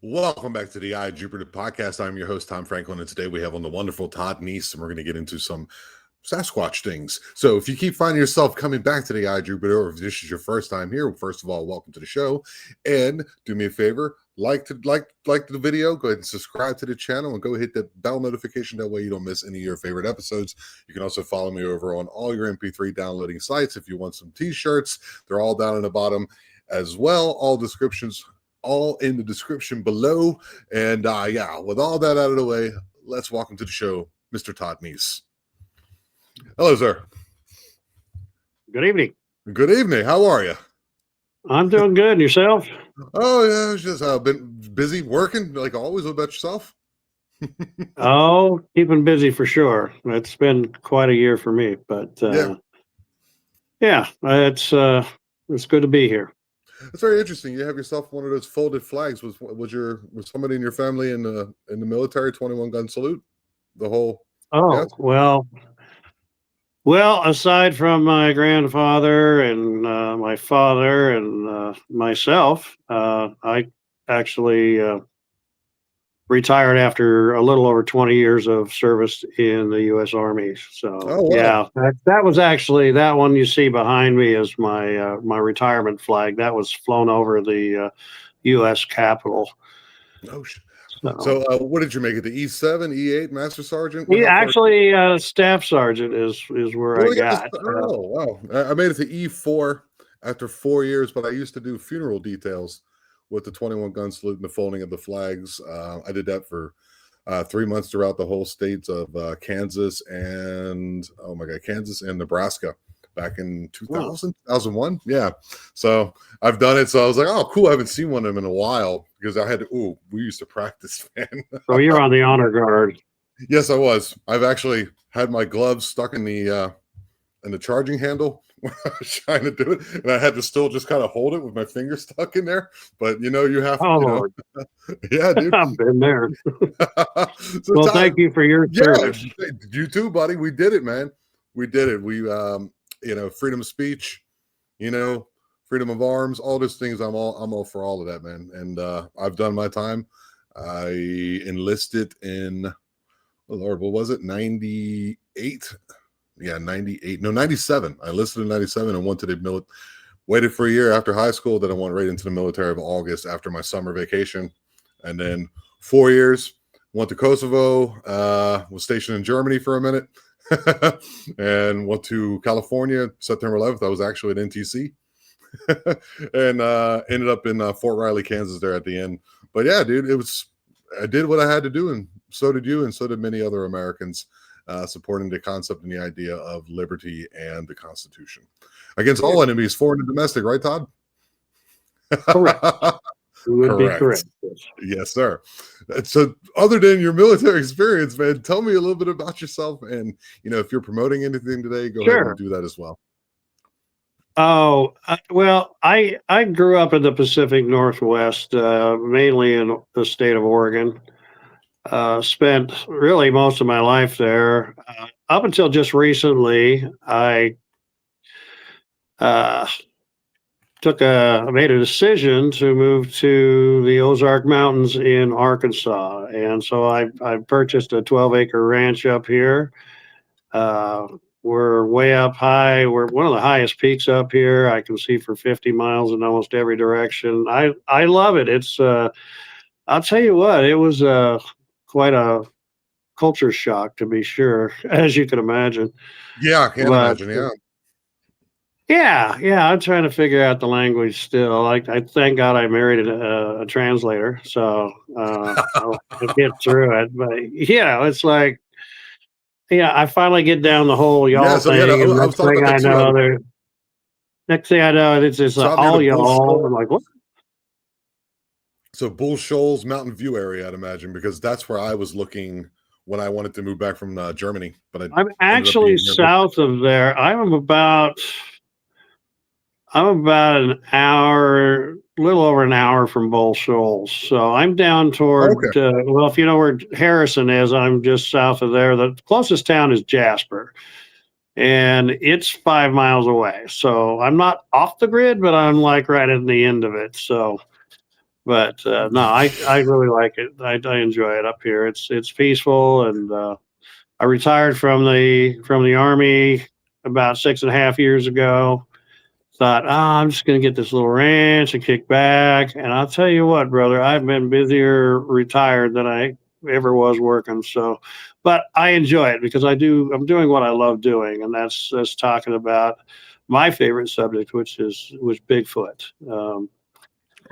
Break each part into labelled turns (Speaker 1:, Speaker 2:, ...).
Speaker 1: Welcome back to the Jupiter podcast. I'm your host, Tom Franklin, and today we have on the wonderful Todd Neiss, and we're going to get into some Sasquatch things. So if you keep finding yourself coming back to the Jupiter, or if this is your first time here, first of all, welcome to the show. And do me a favor, like the video, go ahead and subscribe to the channel and go hit the bell notification. That way you don't miss any of your favorite episodes. You can also follow me over on all your MP3 downloading sites. If you want some t-shirts, they're all down in the bottom as well. All descriptions all in the description below. And with all that out of the way, let's welcome to the show, Mr. Todd Neiss. Hello, sir.
Speaker 2: Good evening.
Speaker 1: Good evening. How are you?
Speaker 2: I'm doing good. And yourself?
Speaker 1: Oh, yeah. It's just been busy working, like always. What about yourself?
Speaker 2: Oh, keeping busy for sure. It's been quite a year for me, but it's good to be here.
Speaker 1: It's very interesting. You have yourself one of those folded flags. Was somebody in your family in the military 21 gun salute? The whole.
Speaker 2: Oh, yes? Well, aside from my grandfather and my father and myself, I actually retired after a little over 20 years of service in the U.S. Army. So, yeah, that was actually, that one you see behind me is my my retirement flag. That was flown over the U.S. Capitol.
Speaker 1: Oh, so what did you make it? The E7, E8, Master Sergeant?
Speaker 2: Actually, Staff Sergeant is where I got.
Speaker 1: Oh, wow. I made it to E4 after 4 years, but I used to do funeral details with the 21 gun salute and the folding of the flags. I did that for 3 months throughout the whole states of Kansas and Nebraska back in 2001. Yeah. So I've done it. So I was like, oh, cool. I haven't seen one of them in a while because we used to practice, man.
Speaker 2: So you're on the honor guard.
Speaker 1: Yes, I was. I've actually had my gloves stuck in the charging handle when I was trying to do it, and I had to still just kind of hold it with my finger stuck in there. But you have to. Yeah, dude.
Speaker 2: I've been there. So well, thank you for your service.
Speaker 1: You too, buddy. We did it, man. We did it. We, freedom of speech, freedom of arms, all those things. I'm all for all of that, man. And I've done my time. I enlisted in, oh Lord, what was it? 98. Yeah, 98. No, 97. I enlisted in 97 and went to the military. Waited for a year after high school. Then I went right into the military of August after my summer vacation. And then 4 years, went to Kosovo, was stationed in Germany for a minute, and went to California September 11th. I was actually at NTC and ended up in Fort Riley, Kansas there at the end. But yeah, dude, I did what I had to do, and so did you, and so did many other Americans. Supporting the concept and the idea of liberty and the Constitution against all enemies, foreign and domestic, right, Todd?
Speaker 2: Correct. You would be correct.
Speaker 1: Yes, sir. So, other than your military experience, man, tell me a little bit about yourself, and if you're promoting anything today, go ahead and do that as well.
Speaker 2: Oh, well, I grew up in the Pacific Northwest, mainly in the state of Oregon. Spent really most of my life there. Up until just recently, I made a decision to move to the Ozark Mountains in Arkansas. And so I purchased a 12-acre ranch up here. We're way up high. We're one of the highest peaks up here. I can see for 50 miles in almost every direction. I love it. It's, I'll tell you what, it was quite a culture shock, to be sure, as you can imagine.
Speaker 1: Yeah, I can imagine, yeah.
Speaker 2: Yeah, I'm trying to figure out the language still. I thank God I married a translator, so I'll get through it. But it's like, I finally get down the whole y'all thing. And next thing I know, it's just all y'all. I'm like, what?
Speaker 1: So Bull Shoals, Mountain View area, I'd imagine, because that's where I was looking when I wanted to move back from Germany. But
Speaker 2: I'm actually south of there. I'm about an hour, a little over an hour from Bull Shoals. So I'm down toward, well, if you know where Harrison is, I'm just south of there. The closest town is Jasper, and it's 5 miles away. So I'm not off the grid, but I'm like right at the end of it. So, But no, I really like it. I enjoy it up here. It's peaceful, and I retired from the Army about 6.5 years ago. Thought, I'm just going to get this little ranch and kick back. And I'll tell you what, brother, I've been busier retired than I ever was working. So, but I enjoy it because I'm doing what I love doing, and that's talking about my favorite subject, which was Bigfoot.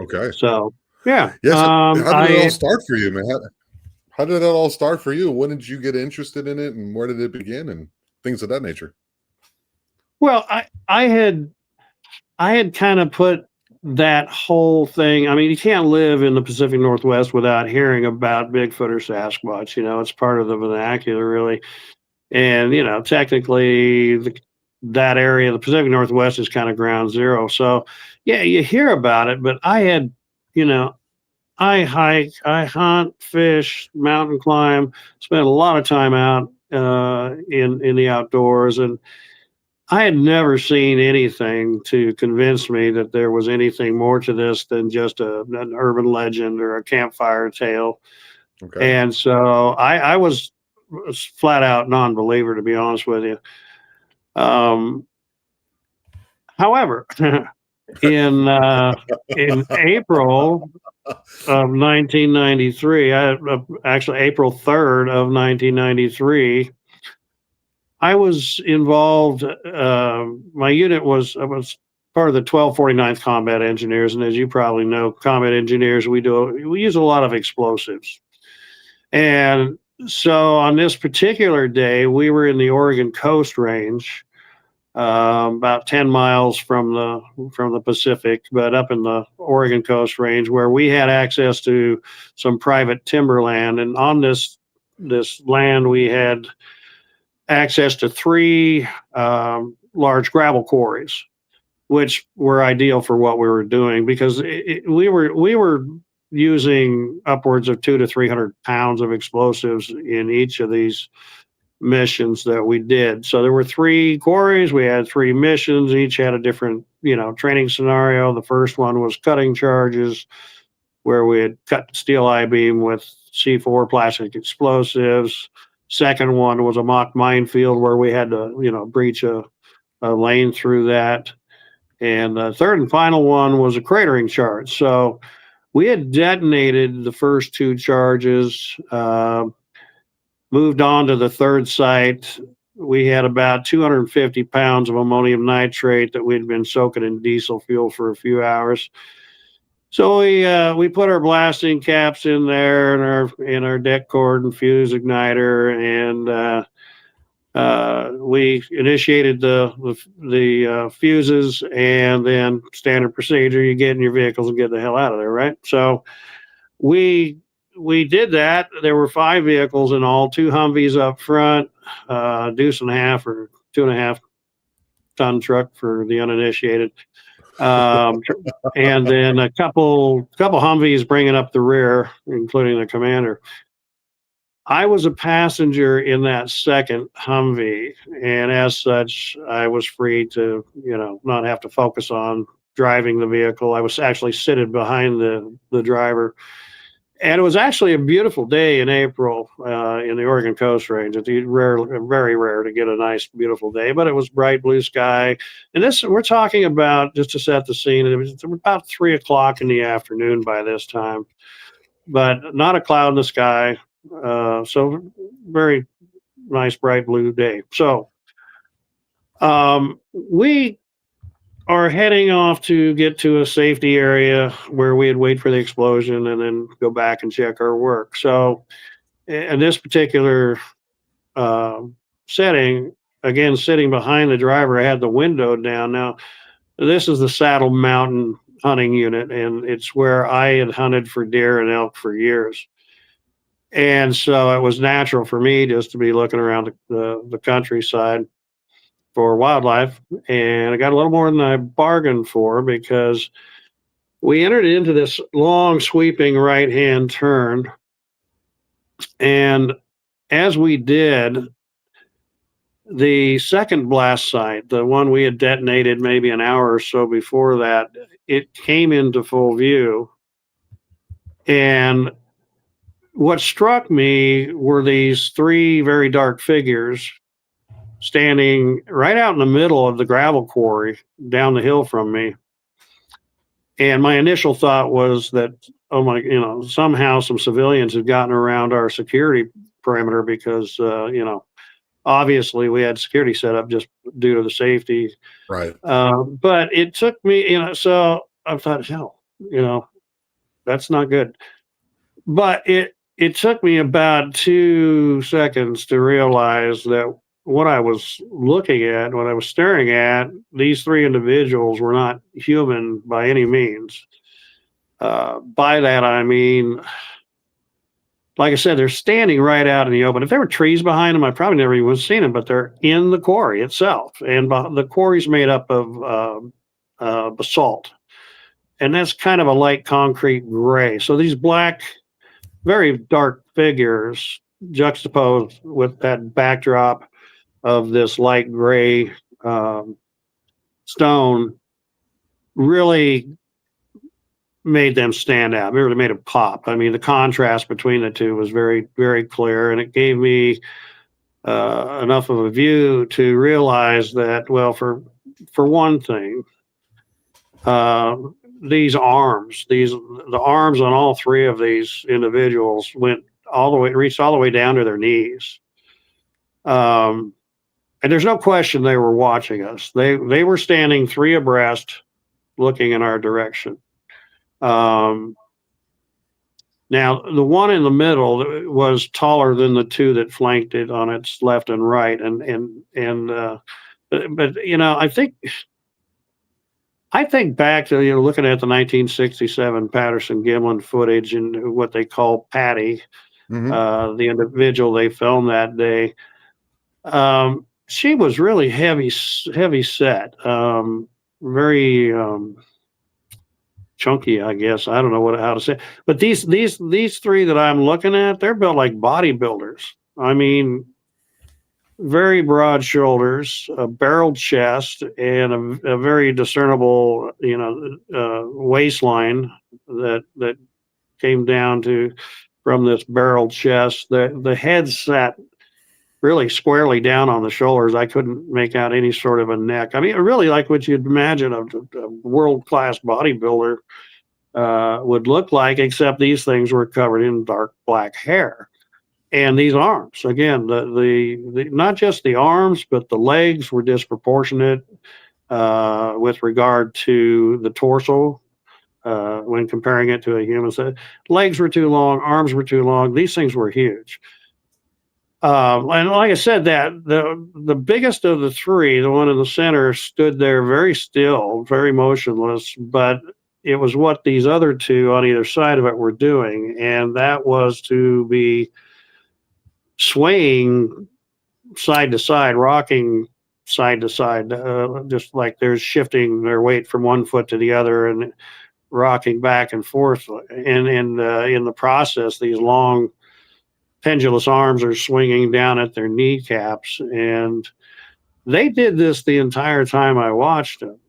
Speaker 1: Okay.
Speaker 2: So yeah,
Speaker 1: Yes. How did it all
Speaker 2: I
Speaker 1: start for you, man? How did it all start for you? When did you get interested in it, and where did it begin, and things of that nature?
Speaker 2: well, I had kind of put that whole thing. I mean, you can't live in the Pacific Northwest without hearing about Bigfoot or Sasquatch. It's part of the vernacular, really. And technically, that area, the Pacific Northwest, is kind of ground zero. So, yeah, you hear about it, but you know, I hike, I hunt, fish, mountain climb, spend a lot of time out in the outdoors, and I had never seen anything to convince me that there was anything more to this than just an urban legend or a campfire tale.
Speaker 1: Okay.
Speaker 2: And so was flat out non-believer, to be honest with you. Um, However, in April of 1993, actually April 3rd of 1993, I was involved. My unit I was part of the 1249th Combat Engineers, and as you probably know, combat engineers we use a lot of explosives. And so on this particular day, we were in the Oregon Coast Range, about 10 miles from the Pacific, but up in the Oregon Coast Range, where we had access to some private timberland. And on this land, we had access to three large gravel quarries, which were ideal for what we were doing because we were using upwards of 200 to 300 pounds of explosives in each of these missions that we did. So there were three quarries. We had three missions. Each had a different, training scenario. The first one was cutting charges, where we had cut steel I-beam with C4 plastic explosives. Second one was a mock minefield where we had to, breach a lane through that. And the third and final one was a cratering charge. So we had detonated the first two charges, moved on to the third site. We had about 250 pounds of ammonium nitrate that we'd been soaking in diesel fuel for a few hours. So we put our blasting caps in there and our deck cord and fuse igniter, and we initiated the fuses, and then standard procedure: you get in your vehicles and get the hell out of there, right? So we did that. There were 5 vehicles in all, 2 Humvees up front, deuce and a half or 2.5 ton truck for the uninitiated. And then a couple Humvees bringing up the rear, including the commander. I was a passenger in that second Humvee, and as such, I was free to, not have to focus on driving the vehicle. I was actually seated behind the driver. And it was actually a beautiful day in April in the Oregon Coast Range. It's very rare to get a nice, beautiful day, but it was bright blue sky. And we're talking about, just to set the scene, it was about 3 o'clock in the afternoon by this time, but not a cloud in the sky. So very nice, bright blue day. So we are heading off to get to a safety area where we'd wait for the explosion and then go back and check our work. So in this particular setting, again, sitting behind the driver, I had the window down. Now, this is the Saddle Mountain hunting unit, and it's where I had hunted for deer and elk for years. And so it was natural for me just to be looking around the countryside for wildlife. And I got a little more than I bargained for, because we entered into this long sweeping right hand turn. And as we did, the second blast site, the one we had detonated maybe an hour or so before that, it came into full view. And what struck me were these three very dark figures standing right out in the middle of the gravel quarry down the hill from me. And my initial thought was that, oh my, somehow some civilians had gotten around our security perimeter because, obviously we had security set up just due to the safety.
Speaker 1: Right.
Speaker 2: But it took me, so I thought, hell, that's not good. But it took me about 2 seconds to realize that what I was looking at, what I was staring at, these three individuals were not human by any means. By that, I mean, like I said, they're standing right out in the open. If there were trees behind them, I probably never even seen them, but they're in the quarry itself. And the quarry's made up of basalt. And that's kind of a light concrete gray. So these black, very dark figures juxtaposed with that backdrop of this light gray stone really made them stand out. It really made it pop. I mean, the contrast between the two was very, very clear, and it gave me enough of a view to realize that, well, for one thing, the arms on all three of these individuals reached all the way down to their knees. And there's no question they were watching us. They were standing three abreast, looking in our direction. Now, the one in the middle was taller than the two that flanked it on its left and right, but I think back to looking at the 1967 Patterson-Gimlin footage and what they call Patty, the individual they filmed that day. She was really heavy set, very chunky, I guess. I don't know how to say. But these three that I'm looking at, they're built like bodybuilders. I mean, very broad shoulders, a barreled chest, and a very discernible, waistline that came down from this barreled chest. The head sat really squarely down on the shoulders. I couldn't make out any sort of a neck. I mean, really like what you'd imagine a world-class bodybuilder would look like, except these things were covered in dark black hair. And these arms, again, the not just the arms, but the legs were disproportionate with regard to the torso when comparing it to a human. So legs were too long, arms were too long. These things were huge. And like I said, that the biggest of the three, the one in the center, stood there very still, very motionless, but it was what these other two on either side of it were doing, and that was to be swaying side to side, rocking side to side, just like they're shifting their weight from one foot to the other and rocking back and forth. And in the process, these long pendulous arms are swinging down at their kneecaps, and they did this the entire time I watched them.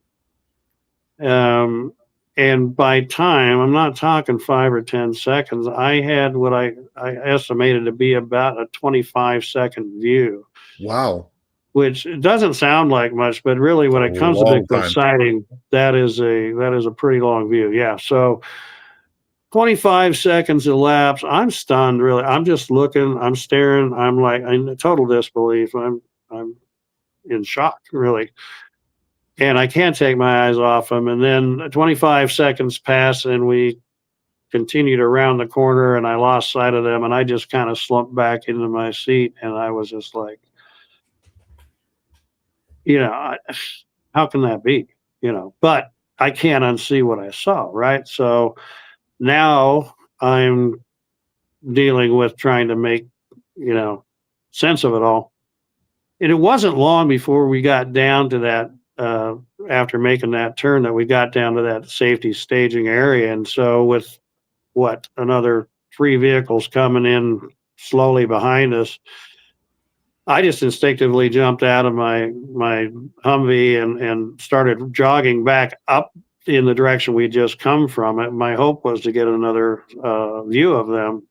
Speaker 2: And by time, I'm not talking 5 or 10 seconds, I had what I estimated to be about a 25-second view.
Speaker 1: Wow.
Speaker 2: Which doesn't sound like much, but really when it comes to Bigfoot sighting, that is a pretty long view. Yeah. So 25 seconds elapse. I'm stunned, really. I'm just looking, I'm staring, I'm like in total disbelief. I'm in shock, really. And I can't take my eyes off them. And then 25 seconds pass and we continued around the corner and I lost sight of them and I just kind of slumped back into my seat and I was just like, how can that be? But I can't unsee what I saw, right? So now I'm dealing with trying to make, sense of it all. And it wasn't long before we got down to that, after making that turn, that we got down to that safety staging area. And so with another 3 vehicles coming in slowly behind us, I just instinctively jumped out of my Humvee and started jogging back up in the direction we just come from. My hope was to get another view of them,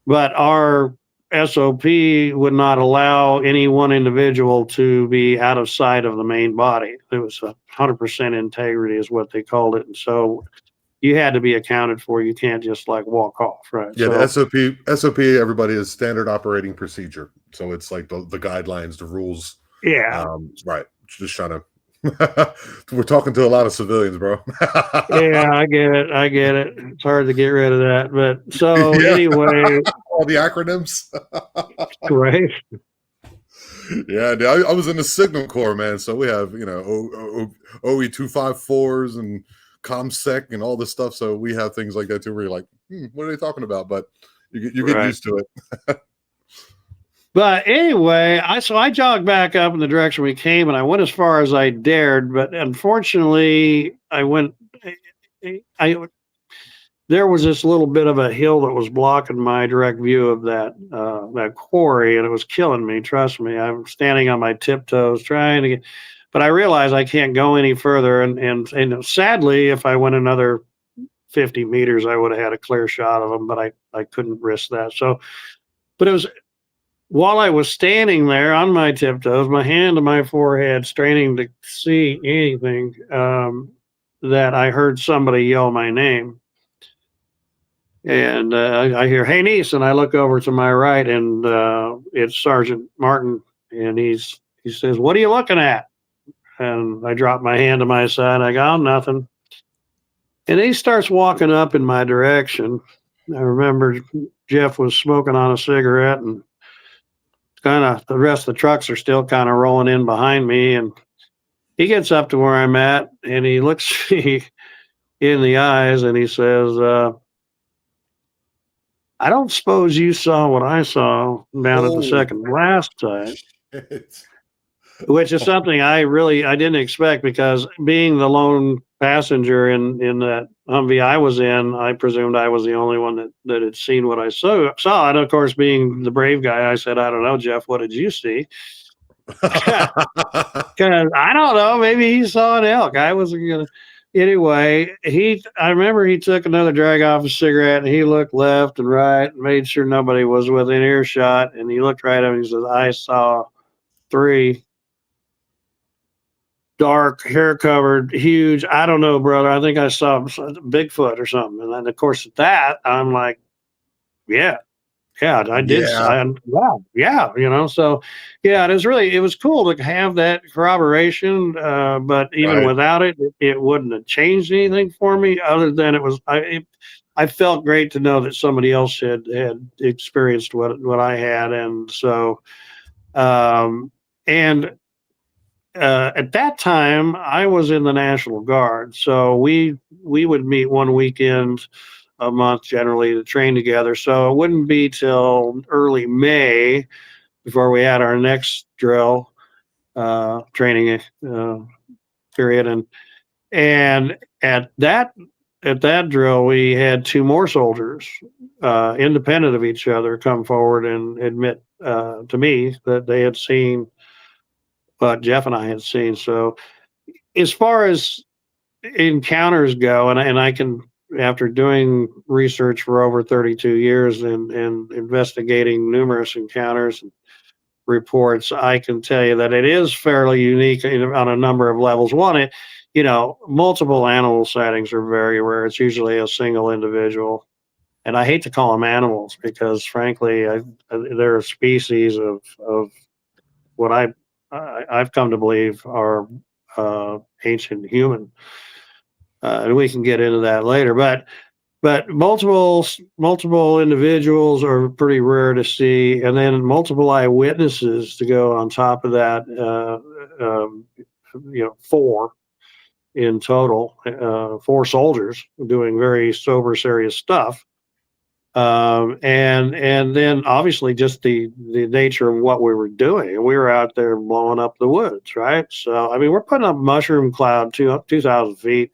Speaker 2: but our SOP would not allow any one individual to be out of sight of the main body. It was 100% integrity is what they called it. And so you had to be accounted for. You can't just like walk off, right?
Speaker 1: Yeah,
Speaker 2: So,
Speaker 1: the SOP, everybody is standard operating procedure. So it's like the guidelines, the rules.
Speaker 2: yeah.
Speaker 1: Right. Just trying to we're talking to a lot of civilians, bro.
Speaker 2: Yeah, I get it. I get it. It's hard to get rid of that. But so
Speaker 1: Yeah.
Speaker 2: anyway,
Speaker 1: All the acronyms.
Speaker 2: right.
Speaker 1: Yeah, dude, I was in the Signal Corps, man. So we have, OE 254s and ComSec and all this stuff. So we have things like that too, where you're like, what are they talking about? But you get
Speaker 2: Right.
Speaker 1: used to it.
Speaker 2: But anyway, I jogged back up in the direction we came, and I went as far as I dared. But unfortunately, there was this little bit of a hill that was blocking my direct view of that quarry, and it was killing me. Trust me, I'm standing on my tiptoes trying to get, but I realized I can't go any further. And sadly, if I went another 50 meters, I would have had a clear shot of them, but I couldn't risk that. So, but it was while I was standing there on my tiptoes, my hand to my forehead, straining to see anything, that I heard somebody yell my name. And I hear, "Hey, Neiss," and I look over to my right, and it's Sergeant Martin, and he says, "What are you looking at?" And I drop my hand to my side. I go, "Oh, nothing." And he starts walking up in my direction. I remember Jeff was smoking on a cigarette, and kind of the rest of the trucks are still kind of rolling in behind me. And he gets up to where I'm at, and he looks me in the eyes, and he says, "I don't suppose you saw what I saw down at the
Speaker 1: Holy
Speaker 2: second blast site,"
Speaker 1: shit.
Speaker 2: which is something I didn't expect, because being the lone passenger in that Humvee I was in, I presumed I was the only one that had seen what I saw. And of course, being the brave guy, I said, "I don't know, Jeff, what did you see?" Because I don't know, maybe he saw an elk. I wasn't gonna. Anyway, I remember he took another drag off a cigarette, and he looked left and right and made sure nobody was within earshot. And he looked right at me and he says, "I saw 3 dark, hair covered, huge. I don't know, brother. I think I saw Bigfoot or something." And then, of course, at that, I'm like, "Yeah, yeah, I did.
Speaker 1: Yeah.
Speaker 2: Yeah." So yeah, it was cool to have that corroboration. But even
Speaker 1: Right.
Speaker 2: without it, it wouldn't have changed anything for me, other than I felt great to know that somebody else had experienced what I had. And so, and at that time, I was in the National Guard, so we would meet one weekend a month generally to train together. So it wouldn't be till early May before we had our next drill training period. And at that drill, we had 2 more soldiers, independent of each other, come forward and admit to me that they had seen what Jeff and I had seen. So as far as encounters go, and I can, after doing research for over 32 years and investigating numerous encounters and reports, I can tell you that it is fairly unique on a number of levels. One, multiple animal sightings are very rare. It's usually a single individual. And I hate to call them animals, because frankly, they're a species of what I've come to believe are ancient human. And we can get into that later. But multiple individuals are pretty rare to see, and then multiple eyewitnesses to go on top of that. 4 in total, 4 soldiers doing very sober, serious stuff. And then obviously just the nature of what we were doing. We were out there blowing up the woods, right? So I mean, we're putting up a mushroom cloud 2,000 feet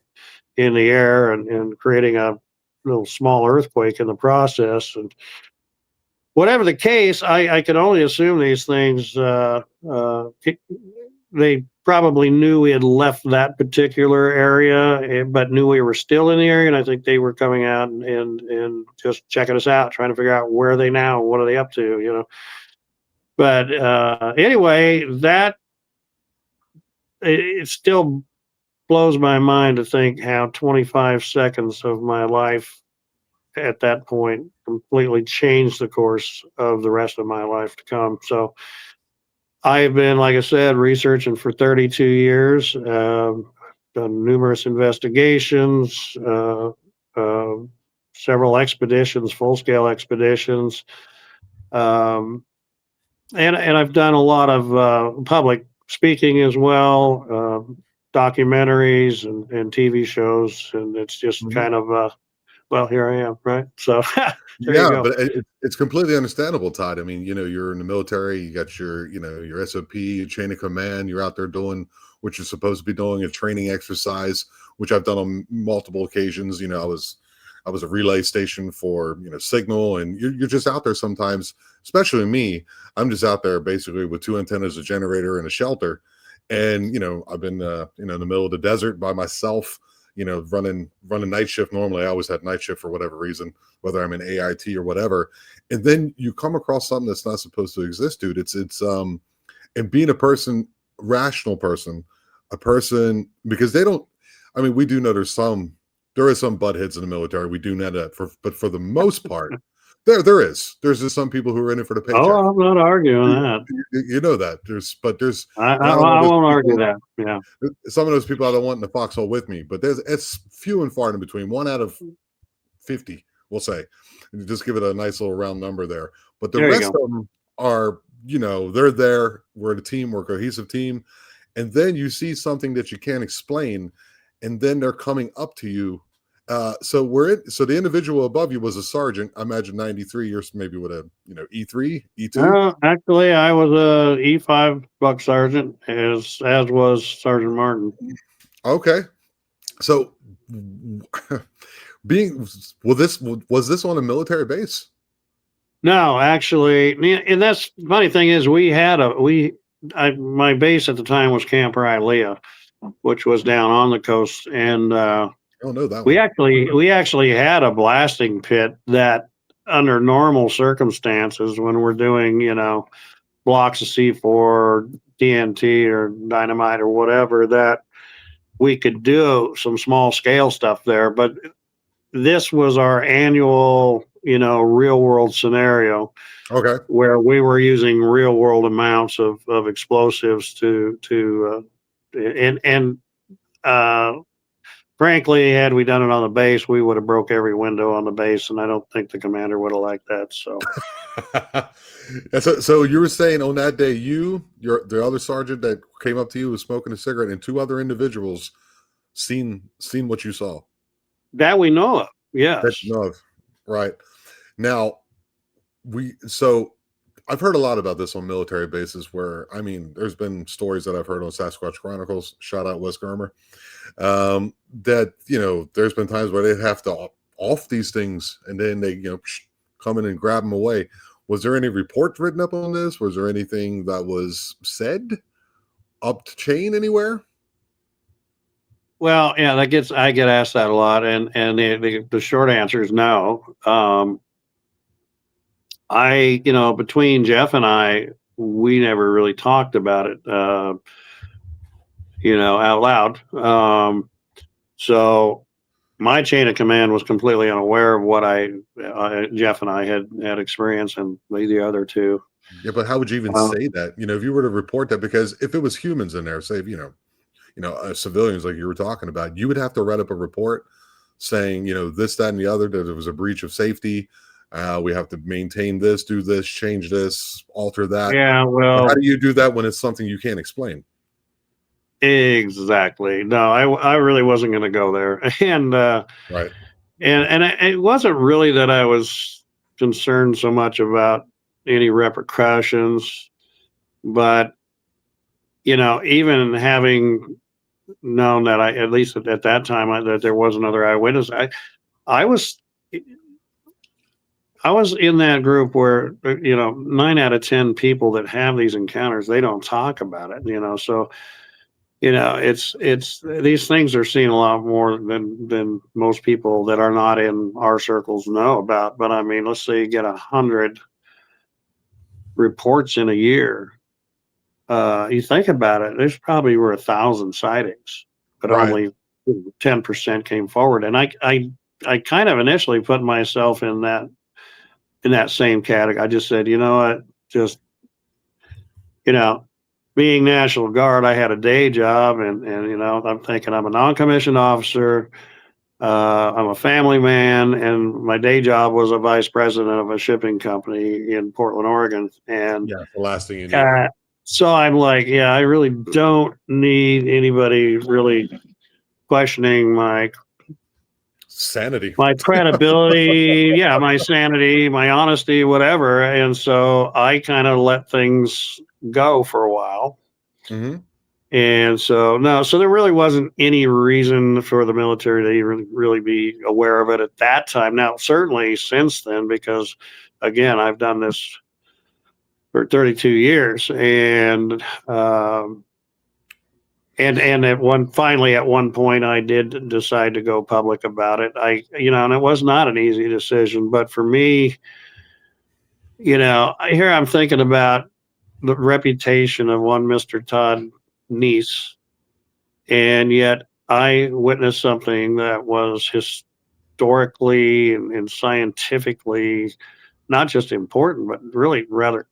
Speaker 2: in the air, and creating a little small earthquake in the process. And whatever the case, I can only assume these things they probably knew we had left that particular area, but knew we were still in the area. And I think they were coming out and just checking us out, trying to figure out where are they now, what are they up to, you know. But anyway, that it still blows my mind to think how 25 seconds of my life at that point completely changed the course of the rest of my life to come. So I've been, like I said, researching for 32 years, done numerous investigations, uh, several expeditions, full scale expeditions. Um, and I've done a lot of public speaking as well, documentaries and TV shows. And it's just
Speaker 1: Mhm.
Speaker 2: kind of, well, here I am, right? So there you
Speaker 1: Yeah,
Speaker 2: go.
Speaker 1: but it's completely understandable, Todd. I mean, you're in the military, you got your SOP, your chain of command, you're out there doing what you're supposed to be doing, a training exercise, which I've done on multiple occasions. I was a relay station for, signal, and you're just out there sometimes, especially me. I'm just out there basically with two antennas, a generator, and a shelter. And, I've been, in the middle of the desert by myself, running night shift. Normally I always had night shift for whatever reason, whether I'm in AIT or whatever. And then you come across something that's not supposed to exist, dude. And being a person, rational person, a person, because they don't, I mean, we do know there is some butt heads in the military. We do know that, but for the most part, there's just some people who are in it for the
Speaker 2: Oh,
Speaker 1: paycheck.
Speaker 2: I'm not arguing
Speaker 1: You,
Speaker 2: that.
Speaker 1: you know that there's
Speaker 2: I,
Speaker 1: and
Speaker 2: I,
Speaker 1: I don't want
Speaker 2: I
Speaker 1: those
Speaker 2: won't argue
Speaker 1: people.
Speaker 2: that. Yeah.
Speaker 1: Some of those people I don't want in the foxhole with me, but it's few and far in between. 1 out of 50, we'll say. Just give it a nice little round number there. But the
Speaker 2: There you
Speaker 1: rest
Speaker 2: go.
Speaker 1: of them are, they're there. We're a team. We're a cohesive team. And then you see something that you can't explain, and then they're coming up to you. So the individual above you was a sergeant. I imagine 93 years, maybe with a E3, E2.
Speaker 2: Actually, I was a E5 buck sergeant, as was Sergeant Martin.
Speaker 1: Okay. So being was this on a military base?
Speaker 2: No, actually, and that's the funny thing is my base at the time was Camp Rylea, which was down on the coast, and
Speaker 1: I don't know that
Speaker 2: we
Speaker 1: one.
Speaker 2: actually had a blasting pit that, under normal circumstances, when we're doing blocks of C4, TNT, or dynamite or whatever, that we could do some small scale stuff there. But this was our annual, real world scenario
Speaker 1: Okay.
Speaker 2: where we were using real world amounts of explosives and uh, frankly, had we done it on the base, we would have broke every window on the base, and I don't think the commander would have liked that. So,
Speaker 1: And so you were saying on that day, the other sergeant that came up to you was smoking a cigarette, and two other individuals seen what you saw.
Speaker 2: that we know of,
Speaker 1: That
Speaker 2: yes.
Speaker 1: you know of. Right. Now so I've heard a lot about this on military bases where, I mean, there's been stories that I've heard on Sasquatch Chronicles, shout out Wes Germer, that, there's been times where they'd have to off these things and then they, come in and grab them away. Was there any report written up on this? Was there anything that was said up the chain anywhere?
Speaker 2: Well, yeah, I get asked that a lot, and the short answer is no. Between Jeff and I, we never really talked about it, out loud. So my chain of command was completely unaware of what Jeff and I had experienced, and the other two.
Speaker 1: Yeah, but how would you even
Speaker 2: Uh,
Speaker 1: say that? If you were to report that, because if it was humans in there, say, civilians like you were talking about, you would have to write up a report saying, this, that, and the other, that there was a breach of safety. We have to maintain this, do this, change this, alter that.
Speaker 2: yeah,
Speaker 1: But how
Speaker 2: well,
Speaker 1: do you do that when it's something you can't explain?
Speaker 2: exactly. No, I really wasn't going to go there,
Speaker 1: Right.
Speaker 2: it wasn't really that I was concerned so much about any repercussions, but even having known that at least at that time, that there was another eyewitness, I was I was in that group where, 9 out of 10 people that have these encounters, they don't talk about it, so, it's these things are seen a lot more than most people that are not in our circles know about. But I mean, let's say you get 100 reports in a year. You think about it, there's probably were 1,000 sightings, but
Speaker 1: Right.
Speaker 2: only 10% came forward. And I kind of initially put myself in that same category. I just said, you know what, just, you know, being National Guard, I had a day job, and I'm thinking I'm a non-commissioned officer. I'm a family man, and my day job was a vice president of a shipping company in Portland, Oregon. And
Speaker 1: Yeah, the last thing you need.
Speaker 2: uh, so I'm like, yeah, I really don't need anybody really questioning
Speaker 1: Sanity.
Speaker 2: my credibility, yeah, my sanity, my honesty, whatever. And so I kind of let things go for a while.
Speaker 1: Hmm.
Speaker 2: And so, no, so there really wasn't any reason for the military to even really be aware of it at that time. Now, certainly since then, because again, I've done this for 32 years, and at one point, I did decide to go public about it. And it was not an easy decision, but for me, here I'm thinking about the reputation of one Mr. Todd Neiss, and yet I witnessed something that was historically and scientifically not just important, but really rather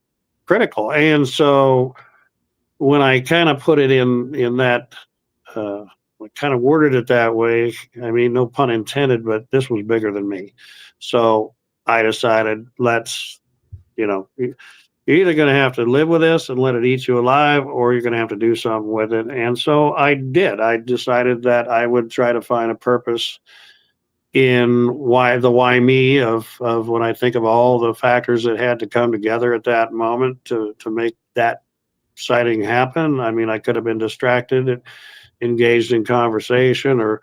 Speaker 2: critical. And so when I kind of put it in that, uh, kind of worded it that way, I mean, no pun intended, but this was bigger than me. So I decided, you're either going to have to live with this and let it eat you alive, or you're going to have to do something with it. And so I did. I decided that I would try to find a purpose in why me of when I think of all the factors that had to come together at that moment to make that sighting happen. I mean, I could have been distracted, engaged in conversation, or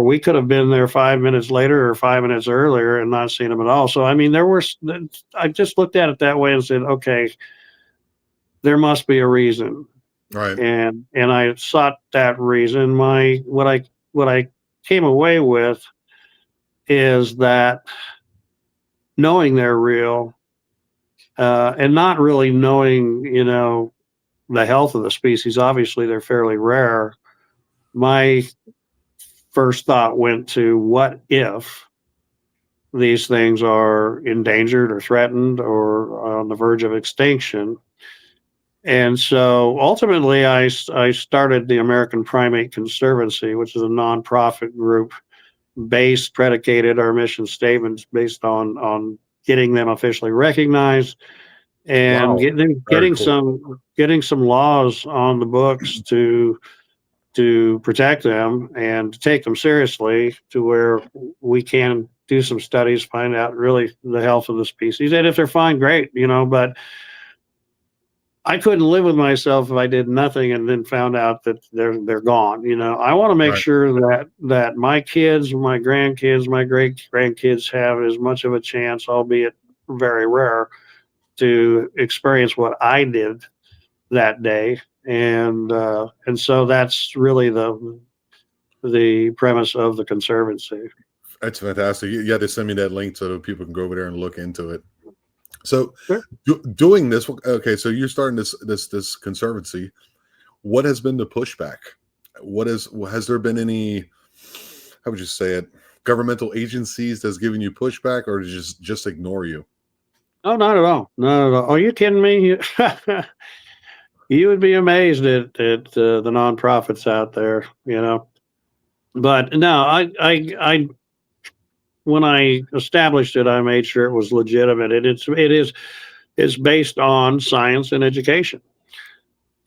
Speaker 2: we could have been there 5 minutes later or 5 minutes earlier and not seen them at all. So I mean, I just looked at it that way and said, okay, there must be a reason,
Speaker 1: Right.
Speaker 2: and I sought that reason. What I came away with is that knowing they're real, and not really knowing, the health of the species. Obviously, they're fairly rare. My first thought went to, what if these things are endangered or threatened or on the verge of extinction? And so ultimately, I started the American Primate Conservancy, which is a nonprofit group predicated our mission statements based on getting them officially recognized, and
Speaker 1: Wow. Very cool.
Speaker 2: getting some laws on the books to protect them and to take them seriously, to where we can do some studies, find out really the health of the species. And if they're fine, great, but I couldn't live with myself if I did nothing and then found out that they're gone. I want to make
Speaker 1: Right.
Speaker 2: sure that my kids, my grandkids, my great grandkids have as much of a chance, albeit very rare, to experience what I did that day. And so that's really the premise of the Conservancy.
Speaker 1: That's fantastic. You had to send me that link so that people can go over there and look into it. So,
Speaker 2: Sure.
Speaker 1: doing this, okay. So you're starting this conservancy. What has been the pushback? Has there been any? How would you say it? Governmental agencies that's giving you pushback, or just ignore you?
Speaker 2: Oh, not at all. Not at all. Are you kidding me? You would be amazed at the nonprofits out there. But no, I when I established it, I made sure it was legitimate. It's based on science and education.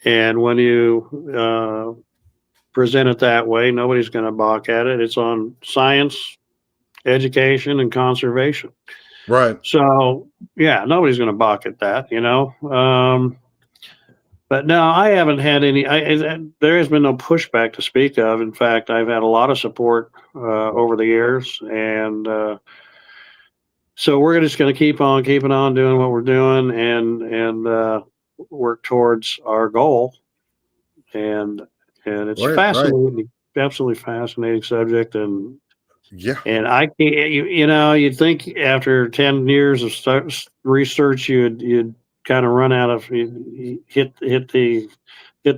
Speaker 2: And when you present it that way, nobody's going to balk at it. It's on science, education, and conservation.
Speaker 1: Right.
Speaker 2: So yeah, nobody's going to balk at that. But no, I haven't had any. There has been no pushback to speak of. In fact, I've had a lot of support over the years, and So we're just going to keep on keeping on doing what we're doing and work towards our goal. And it's
Speaker 1: Right.
Speaker 2: absolutely fascinating subject.
Speaker 1: Yeah.
Speaker 2: And I can't, you'd think after 10 years of research, you'd kind of run out of, you hit the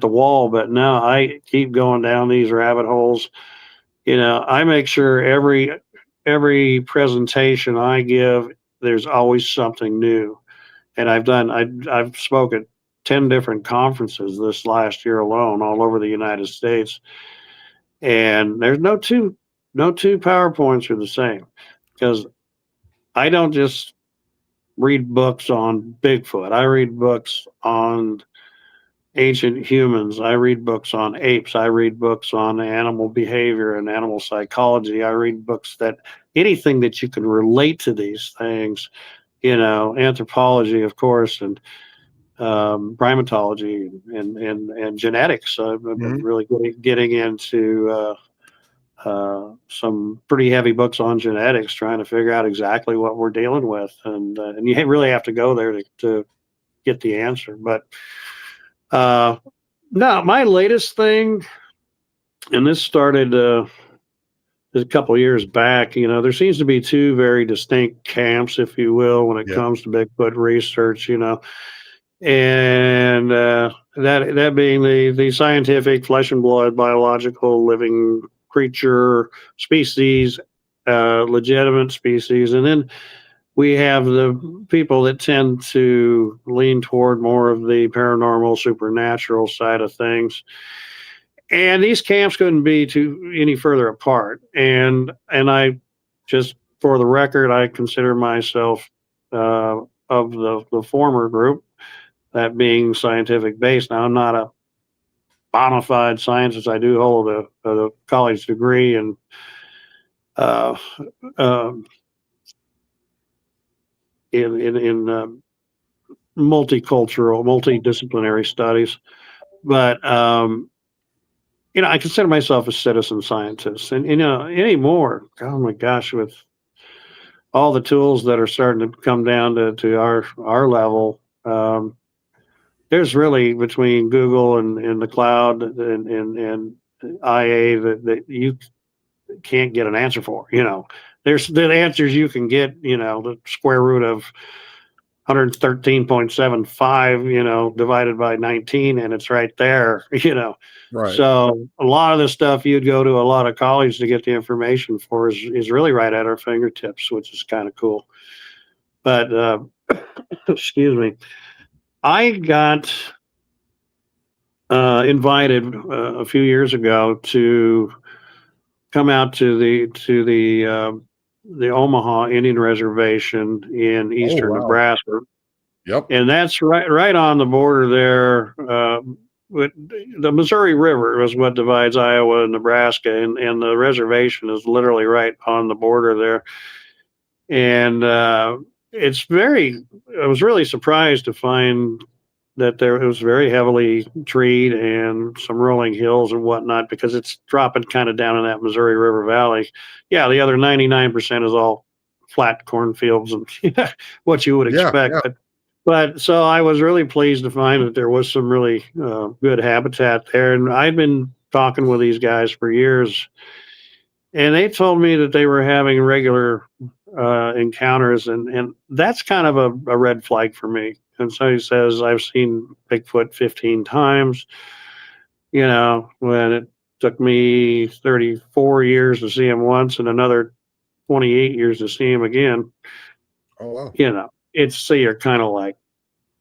Speaker 2: wall. But no, I keep going down these rabbit holes. I make sure every presentation I give, there's always something new. And I've spoken at 10 different conferences this last year alone, all over the United States. And there's no two PowerPoints are the same, because I don't just read books on Bigfoot. I read books on ancient humans. I read books on apes. I read books on animal behavior and animal psychology. I read books that anything that you can relate to these things, anthropology, of course, and primatology and genetics. I've been
Speaker 1: Mhm.
Speaker 2: really getting into some pretty heavy books on genetics, trying to figure out exactly what we're dealing with, and you really have to go there to get the answer. But uh, no, my latest thing, and this started a couple of years back. There seems to be two very distinct camps, if you will, when it
Speaker 1: Yeah.
Speaker 2: comes to Bigfoot research. And that being the scientific flesh and blood biological living creature species, legitimate species, and then we have the people that tend to lean toward more of the paranormal supernatural side of things. And these camps couldn't be too any further apart. And I just, for the record, I consider myself of the former group, that being scientific based. Now, I'm not a bona fide scientist. I do hold a college degree in uh, um in multicultural, multidisciplinary studies. But I consider myself a citizen scientist, and anymore. Oh my gosh, with all the tools that are starting to come down to our level. There's really, between Google and the cloud and IA, that you can't get an answer for. There's the answers you can get. The square root of 113.75, divided by 19, and it's right there.
Speaker 1: Right.
Speaker 2: So a lot of the stuff you'd go to a lot of college to get the information for is really right at our fingertips, which is kind of cool. But excuse me, I got invited a few years ago to come out to the Omaha Indian Reservation in
Speaker 1: Oh
Speaker 2: eastern
Speaker 1: wow.
Speaker 2: Nebraska,
Speaker 1: Yep.
Speaker 2: and that's right on the border there. With the Missouri River is what divides Iowa and Nebraska, and the reservation is literally right on the border there. And it's very. I was really surprised to find that there it was very heavily treed and some rolling hills and whatnot, because it's dropping kind of down in that Missouri River Valley. Yeah, the other 99% is all flat cornfields and what you would
Speaker 1: Yeah.
Speaker 2: expect.
Speaker 1: Yeah.
Speaker 2: But so I was really pleased to find that there was some really good habitat there. And I'd been talking with these guys for years, and they told me that they were having regular encounters, and that's kind of a red flag for me. And so he says, I've seen Bigfoot 15 times, when it took me 34 years to see him once and another 28 years to see him again.
Speaker 1: Oh wow.
Speaker 2: It's, so you're kind of like,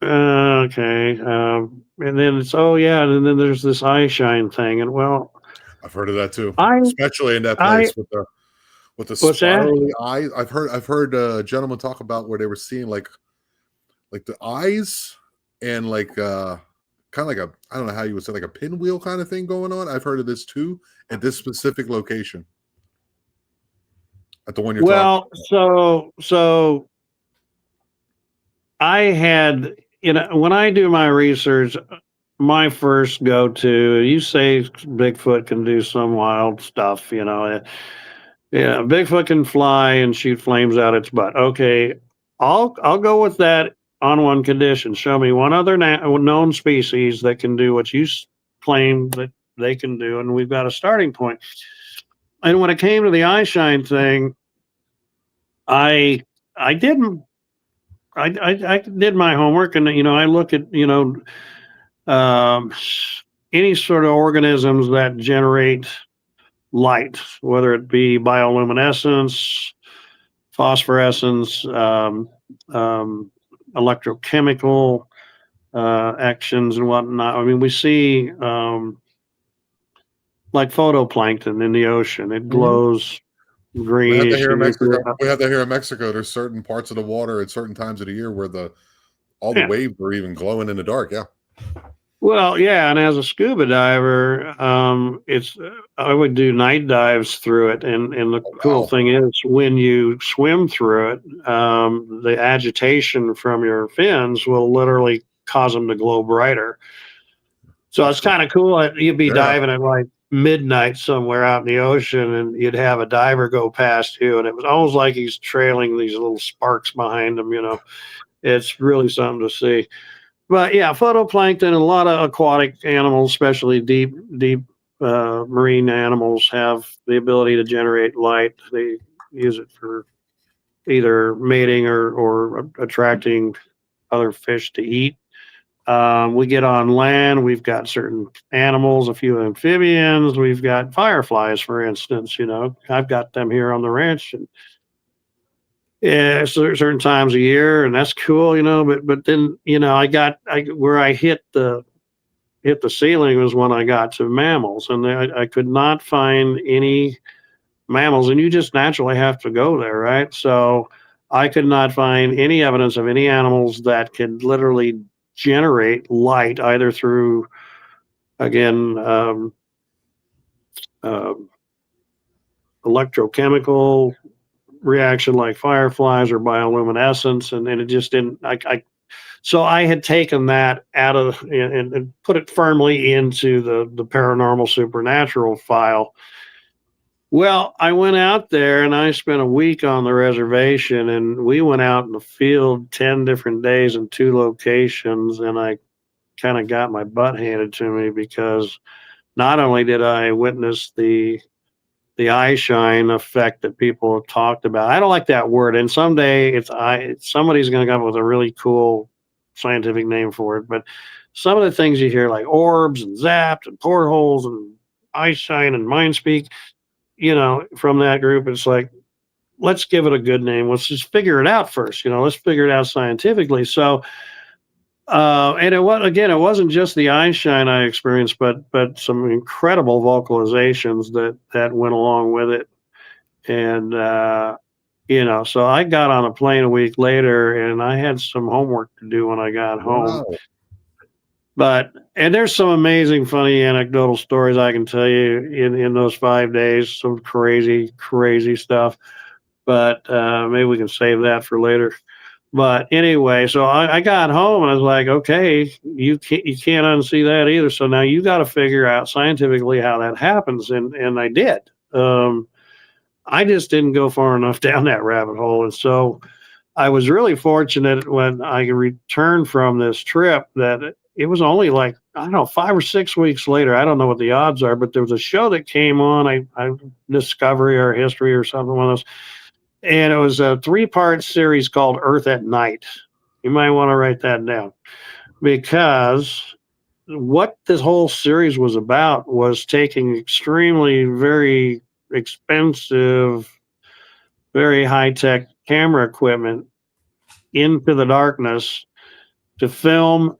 Speaker 2: okay. And then it's, oh yeah. And then there's this eye shine thing. And well,
Speaker 1: I've heard of that too,
Speaker 2: I,
Speaker 1: especially in that
Speaker 2: I,
Speaker 1: place with the
Speaker 2: what's that?
Speaker 1: spirally eyes. I've heard gentlemen talk about where they were seeing like the eyes and like kind of like a, I don't know how you would say, like a pinwheel kind of thing going on. I've heard of this too at this specific location, at the one you're talking.
Speaker 2: Well, so I had, when I do my research, my first go to, you say Bigfoot can do some wild stuff, Yeah, Bigfoot can fly and shoot flames out its butt. Okay, I'll go with that on one condition. Show me one other known species that can do what you claim that they can do, and we've got a starting point. And when it came to the eye shine thing, I I didn't I did my homework, and I look at um, any sort of organisms that generate light, whether it be bioluminescence, phosphorescence, um, electrochemical actions, and whatnot. I mean, we see like photoplankton in the ocean; it
Speaker 1: Mhm.
Speaker 2: glows
Speaker 1: We have that
Speaker 2: greenish
Speaker 1: here in
Speaker 2: and nuclear.
Speaker 1: Mexico. We have that here in Mexico. There's certain parts of the water at certain times of the year where all the
Speaker 2: Yeah.
Speaker 1: waves are even glowing in the dark. Yeah.
Speaker 2: Well, yeah, and as a scuba diver, it's I would do night dives through it, and the
Speaker 1: Oh,
Speaker 2: cool
Speaker 1: wow.
Speaker 2: thing is when you swim through it, the agitation from your fins will literally cause them to glow brighter. So
Speaker 1: That's
Speaker 2: it's
Speaker 1: cool.
Speaker 2: kind of cool. You'd be
Speaker 1: Yeah.
Speaker 2: diving at like midnight somewhere out in the ocean, and you'd have a diver go past you, and it was almost like he's trailing these little sparks behind him. It's really something to see. But yeah, photoplankton and a lot of aquatic animals, especially deep marine animals, have the ability to generate light. They use it for either mating or attracting other fish to eat. We get on land, we've got certain animals, a few amphibians, we've got fireflies, for instance. I've got them here on the ranch, and yeah, certain times a year, and that's cool. But then where I hit the ceiling was when I got to mammals, and I could not find any mammals, and you just naturally have to go there, right? So I could not find any evidence of any animals that could literally generate light either through, again, uh, electrochemical reaction like fireflies or bioluminescence, and it just didn't. So I had taken that out of and put it firmly into the paranormal supernatural file. Well, I went out there and I spent a week on the reservation, and we went out in the field 10 different days in two locations, and I kind of got my butt handed to me because not only did I witness the eye shine effect that people have talked about. I don't like that word, and someday somebody's going to come up with a really cool scientific name for it. But some of the things you hear, like orbs and zapped and portholes and eye shine and mind speak, from that group, it's like, let's give it a good name. Let's just figure it out first. Let's figure it out scientifically. So, and it wasn't just the eye shine I experienced, but some incredible vocalizations that went along with it. And so I got on a plane a week later, and I had some homework to do when I got home.
Speaker 1: Wow.
Speaker 2: And there's some amazing, funny anecdotal stories I can tell you in those 5 days. Some crazy, crazy stuff. But maybe we can save that for later. But anyway, so I got home and I was like, okay, you can't unsee that either. So now you got to figure out scientifically how that happens, and I did. I just didn't go far enough down that rabbit hole, and so I was really fortunate when I returned from this trip that it was only like, I don't know, 5 or 6 weeks later. I don't know what the odds are, but there was a show that came on, I Discovery or History or something, one of those, and it was a 3-part series called Earth at Night. You might want to write that down, because what this whole series was about was taking extremely very expensive, very high-tech camera equipment into the darkness to film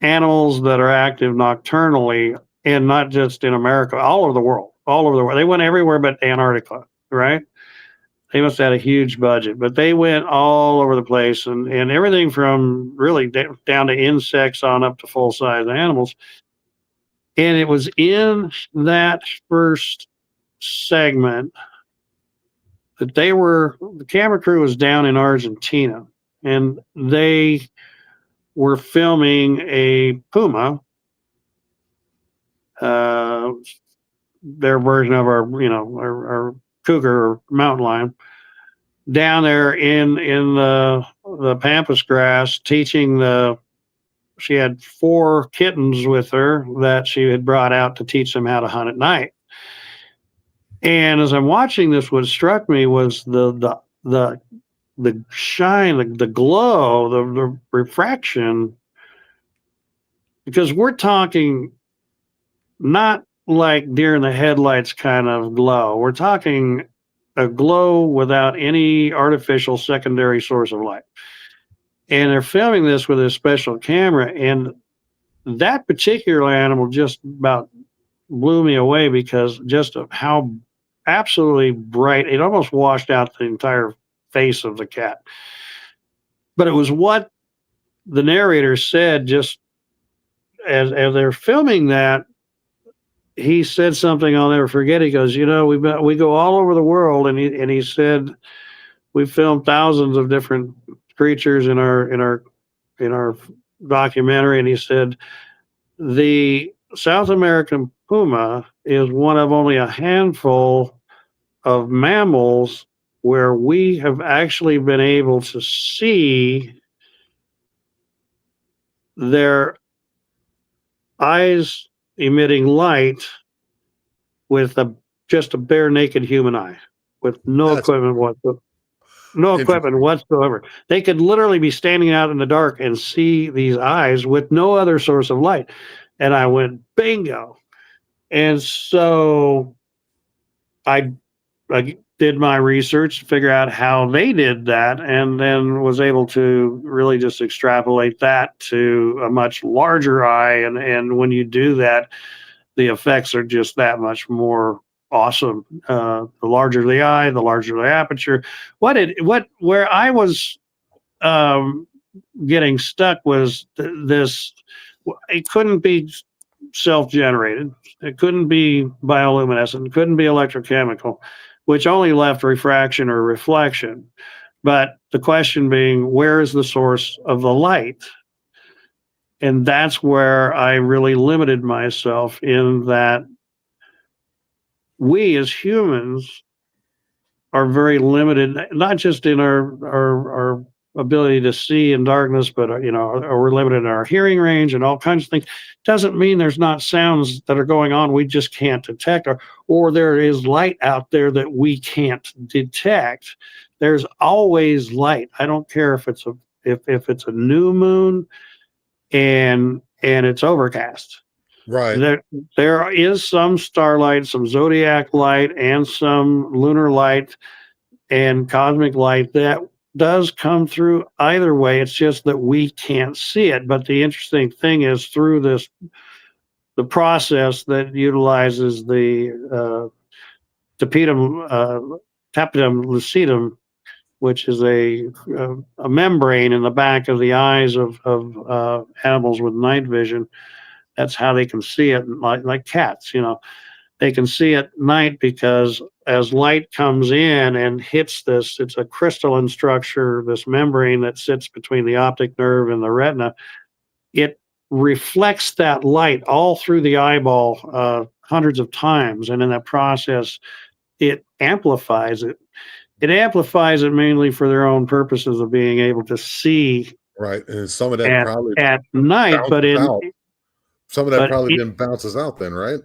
Speaker 2: animals that are active nocturnally, and not just in America, all over the world, all over the world. They went everywhere but Antarctica, right? They must have had a huge budget, but they went all over the place, and everything from really down to insects on up to full size animals. And it was in that first segment that the camera crew was down in Argentina, and they were filming a puma, uh, their version of our cougar or mountain lion, down there in the pampas grass, teaching she had 4 kittens with her that she had brought out to teach them how to hunt at night. And as I'm watching this, what struck me was the shine, the glow, the refraction, because we're talking not like deer in the headlights kind of glow. We're talking a glow without any artificial secondary source of light. And they're filming this with a special camera, and that particular animal just about blew me away because just of how absolutely bright, it almost washed out the entire face of the cat. But it was what the narrator said just as they're filming that. He said something I'll never forget. He goes, we go all over the world, and he said we filmed thousands of different creatures in our documentary, and he said the South American puma is one of only a handful of mammals where we have actually been able to see their eyes emitting light with just a bare naked human eye, with no equipment whatsoever. They could literally be standing out in the dark and see these eyes with no other source of light. And I went, bingo. And so I did my research to figure out how they did that, and then was able to really just extrapolate that to a much larger eye. And when you do that, the effects are just that much more awesome. The larger the eye, the larger the aperture. Where I was getting stuck was this. It couldn't be self-generated. It couldn't be bioluminescent. It couldn't be electrochemical, which only left refraction or reflection. But the question being, where is the source of the light? And that's where I really limited myself, in that we as humans are very limited, not just in our ability to see in darkness, but we're limited in our hearing range and all kinds of things. Doesn't mean there's not sounds that are going on we just can't detect, or there is light out there that we can't detect. There's always light. I don't care if it's a new moon and it's overcast.
Speaker 1: Right.
Speaker 2: There is some starlight, some zodiac light, and some lunar light and cosmic light that does come through either way. It's just that we can't see it. But the interesting thing is, through the process that utilizes the tapetum lucidum, which is a membrane in the back of the eyes of animals with night vision. That's how they can see it, like cats. They can see at night because as light comes in and hits this, it's a crystalline structure, this membrane that sits between the optic nerve and the retina. It reflects that light all through the eyeball hundreds of times. And in that process, it amplifies it. It amplifies it mainly for their own purposes of being able to see.
Speaker 1: Right. And some of that probably
Speaker 2: at night, but
Speaker 1: some of that probably then bounces out then, right?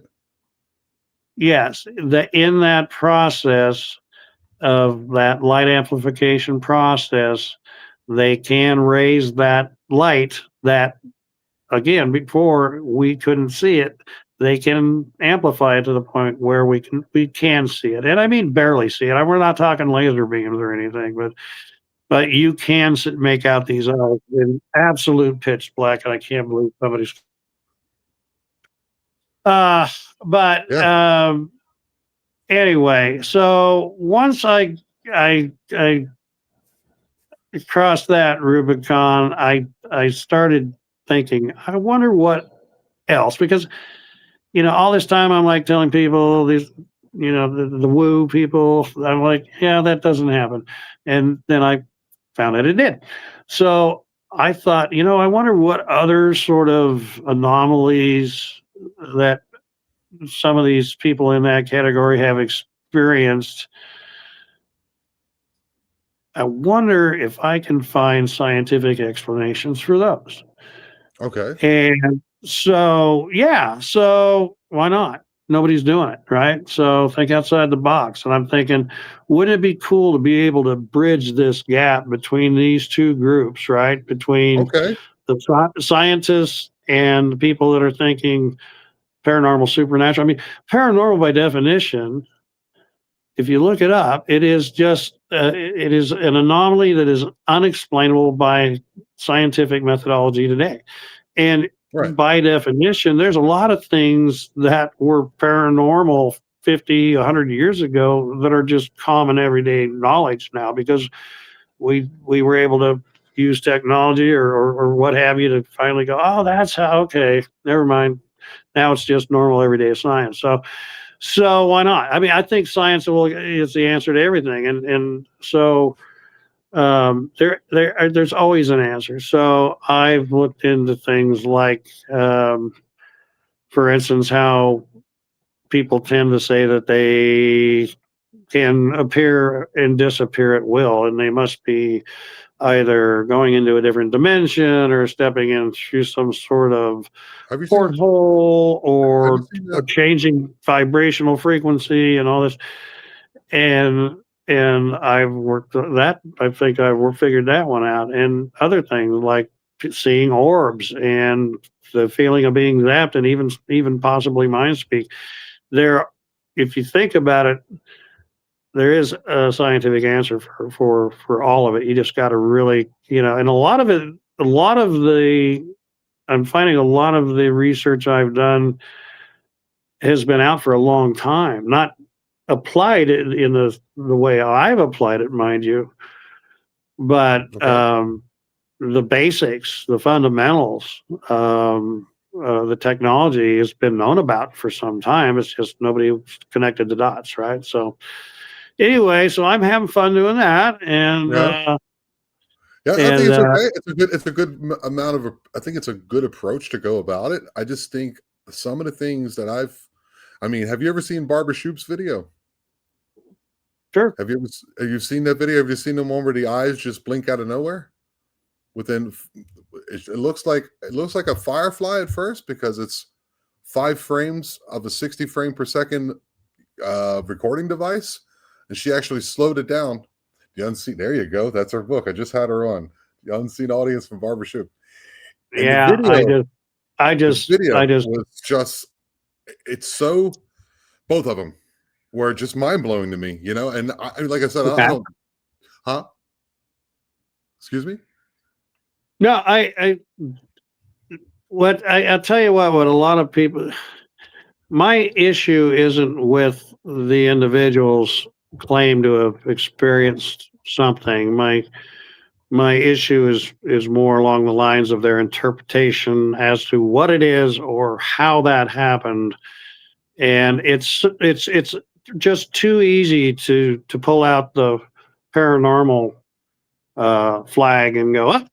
Speaker 2: Yes, in that process of that light amplification process, they can raise that light that, again, before we couldn't see it. They can amplify it to the point where we can see it, and I mean barely see it. We're not talking laser beams or anything, but you can make out these eyes in absolute pitch black, and I can't believe somebody's. Anyway, so once I crossed that Rubicon, I started thinking, I wonder what else, because all this time I'm like telling people these, the woo people, I'm like, yeah, that doesn't happen, and then I found that it did. So I thought, I wonder what other sort of anomalies that some of these people in that category have experienced. I wonder if I can find scientific explanations for those.
Speaker 1: Okay.
Speaker 2: And so, yeah, so why not? Nobody's doing it, right? So think outside the box. And I'm thinking, wouldn't it be cool to be able to bridge this gap between these two groups, right? Between
Speaker 1: Okay.
Speaker 2: the scientists and the people that are thinking paranormal, supernatural. I mean, paranormal by definition, if you look it up, it is just it is an anomaly that is unexplainable by scientific methodology today. And
Speaker 1: Right.
Speaker 2: by definition, there's a lot of things that were paranormal 50, 100 years ago that are just common everyday knowledge now because we were able to use technology or what have you to finally go, oh, that's how, okay, never mind. Now it's just normal everyday science. So why not? I mean, I think science is the answer to everything, and so there's always an answer. So I've looked into things like, for instance, how people tend to say that they can appear and disappear at will, and they must be either going into a different dimension or stepping in through some sort of
Speaker 1: Have you seen
Speaker 2: porthole
Speaker 1: have you
Speaker 2: or
Speaker 1: seen
Speaker 2: a
Speaker 1: that?
Speaker 2: changing vibrational frequency and all this. And I've worked that. I think I've figured that one out. And other things like seeing orbs and the feeling of being zapped, and even possibly mind speak. There, if you think about it, there is a scientific answer for all of it. You just got to really, and a lot of it, a lot of the, I'm finding a lot of the research I've done has been out for a long time, not applied in the way I've applied it, mind you, but
Speaker 1: Okay.
Speaker 2: the basics, the fundamentals, the technology has been known about for some time. It's just nobody connected the dots, right? So anyway, so I'm having fun doing that, and
Speaker 1: Yeah. Yeah, I think
Speaker 2: and
Speaker 1: it's okay. It's a good amount of. I think it's a good approach to go about it. I just think some of the things that I mean, have you ever seen Barbara Shoop's video?
Speaker 2: sure,
Speaker 1: Have you seen that video? Have you seen the one where the eyes just blink out of nowhere? Within, it looks like a firefly at first because it's 5 frames of a 60 frame per second recording device, and she actually slowed it down. The Unseen. There you go. That's her book. I just had her on. The Unseen Audience from Barbara Shoop. And the
Speaker 2: yeah,
Speaker 1: video, the
Speaker 2: I
Speaker 1: video
Speaker 2: just,
Speaker 1: was just. It's so. Both of them were just mind blowing to me. And like I said, I
Speaker 2: okay.
Speaker 1: don't. Huh? Excuse me.
Speaker 2: No, I'll tell you what a lot of people, my issue isn't with the individuals claim to have experienced something. My issue is more along the lines of their interpretation as to what it is or how that happened. And it's just too easy to pull out the paranormal flag and go, oh,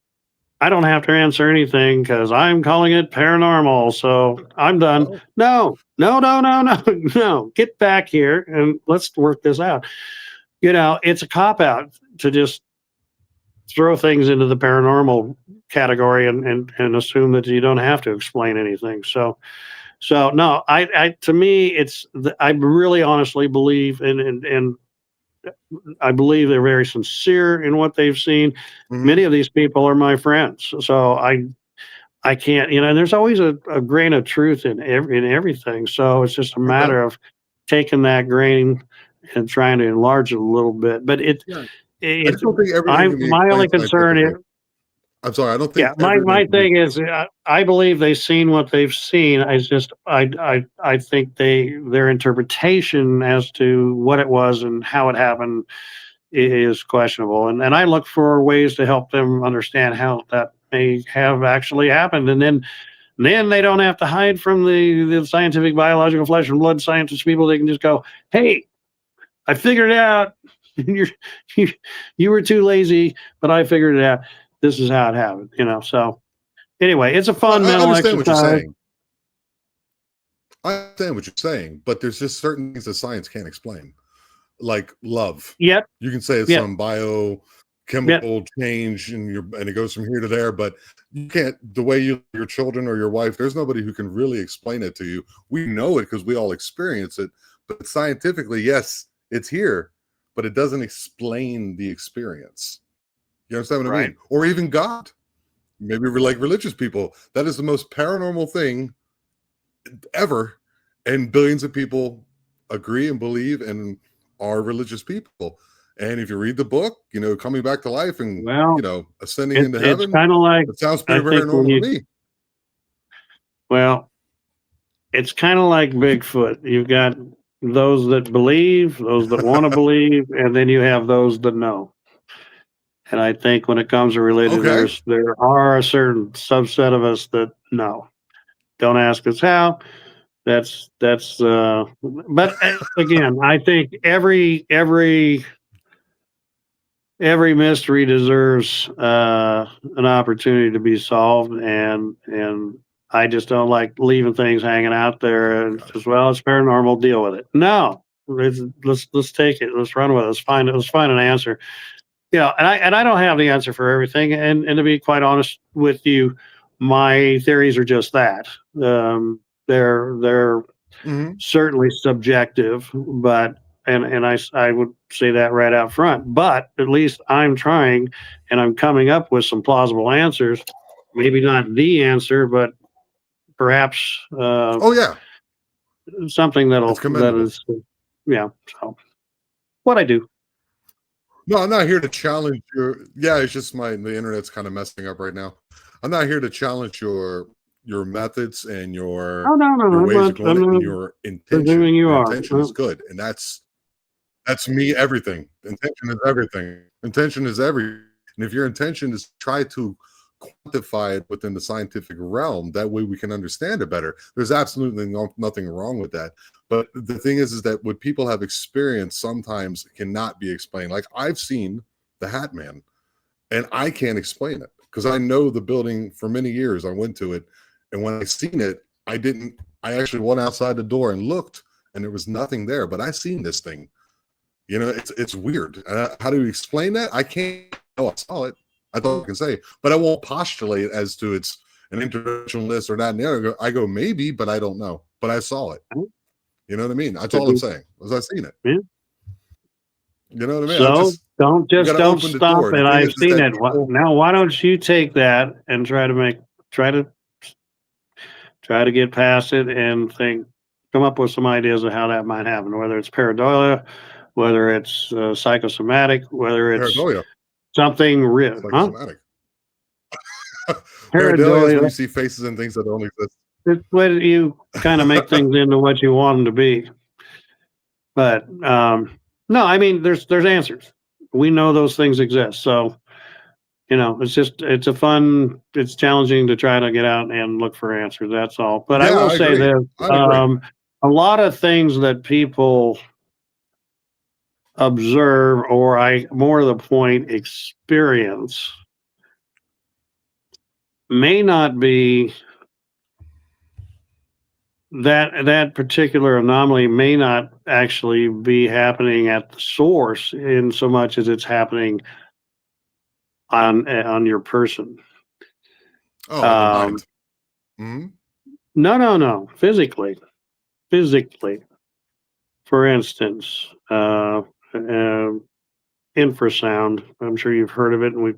Speaker 2: I don't have to answer anything because I'm calling it paranormal, so I'm done.
Speaker 1: Oh,
Speaker 2: No, no, no, no, no, no. Get back here and let's work this out. It's a cop out to just throw things into the paranormal category and assume that you don't have to explain anything. So no, I to me I really honestly believe and I believe they're very sincere in what they've seen.
Speaker 1: mhm.
Speaker 2: Many of these people are my friends, so I can't, and there's always a grain of truth in everything. So it's just a
Speaker 1: Okay.
Speaker 2: matter of taking that grain and trying to enlarge it a little bit. But
Speaker 1: Yeah. I
Speaker 2: it
Speaker 1: just don't think everything
Speaker 2: I
Speaker 1: can be
Speaker 2: my only
Speaker 1: explained
Speaker 2: concern is,
Speaker 1: scientifically. I'm sorry, I don't
Speaker 2: yeah,
Speaker 1: think everything
Speaker 2: my
Speaker 1: can be.
Speaker 2: thing is, I believe they've seen what they've seen. I think their interpretation as to what it was and how it happened is questionable, and I look for ways to help them understand how that may have actually happened, and then they don't have to hide from the scientific, biological, flesh and blood scientist people. They can just go, "Hey, I figured it out. You're, you you were too lazy, but I figured it out. This is how it happened." So anyway, it's a
Speaker 1: Well,
Speaker 2: fun
Speaker 1: I
Speaker 2: mental
Speaker 1: understand what you're
Speaker 2: exercise.
Speaker 1: saying. I understand what you're saying, but there's just certain things that science can't explain. like love.
Speaker 2: Yep.
Speaker 1: You can say it's
Speaker 2: Yep.
Speaker 1: some biochemical change and it goes from here to there, but you can't, the way your children or your wife, there's nobody who can really explain it to you. We know it because we all experience it, but scientifically, yes, it's here, but it doesn't explain the experience. You understand what I mean? Or even God. Maybe we're like religious people. That is the most paranormal thing ever, and billions of people agree and believe and are religious people. And if you read the book, coming back to life and ascending into heaven,
Speaker 2: it's kind of like,
Speaker 1: it sounds pretty paranormal to me.
Speaker 2: Well, it's kind of like Bigfoot. You've got those that believe, those that want to believe, and then you have those that know. And I think when it comes to religion, there are a certain subset of us that know. Don't ask us how. But again, I think every mystery deserves an opportunity to be solved, and I just don't like leaving things hanging out there and just, well, it's paranormal, deal with it. No, let's take it, let's run with it, let's find an answer. And I don't have the answer for everything, and to be quite honest with you, my theories are just that. They're certainly subjective, but and I would say that right out front. But at least I'm trying, and I'm coming up with some plausible answers. Maybe not the answer, but perhaps something that is So what I do.
Speaker 1: No, I'm not here to challenge your. Yeah, it's just the internet's kind of messing up right now. I'm not here to challenge your methods and your ways of going, and your intention. Your intention is good, and that's me. Everything. Intention is everything. Intention is everything. And if your intention is to try to quantify it within the scientific realm, that way we can understand it better. There's absolutely nothing wrong with that. But the thing is that what people have experienced sometimes cannot be explained. Like I've seen the Hat Man, and I can't explain it because I know the building for many years. I went to it, and when I seen it, I actually went outside the door and looked, and there was nothing there. But I seen this thing. It's weird. How do you explain that? I can't. Oh, I saw it. I thought I can say, but I won't postulate as to it's an interdimensionalist or not. I go maybe, but I don't know. But I saw it. You know what I mean? That's all I'm saying. Was I seen it?
Speaker 2: Yeah.
Speaker 1: You know what I mean?
Speaker 2: So don't stop. And I've seen it. Now, why don't you take that and try to get past it and come up with some ideas of how that might happen, whether it's pareidolia, whether it's psychosomatic, whether it's pareidolia. Something real.
Speaker 1: Psychosomatic. Pareidolia is when you see faces and things that don't exist.
Speaker 2: It's when you kind of make things into what you want them to be. But no, I mean, there's answers. We know those things exist. So, it's challenging to try to get out and look for answers. That's all. But I will say this, a lot of things that people observe, or more to the point, experience, may not be that particular anomaly may not actually be happening at the source in so much as it's happening on your person.
Speaker 1: Oh, on your mind.
Speaker 2: No. Physically. For instance, infrasound. I'm sure you've heard of it, and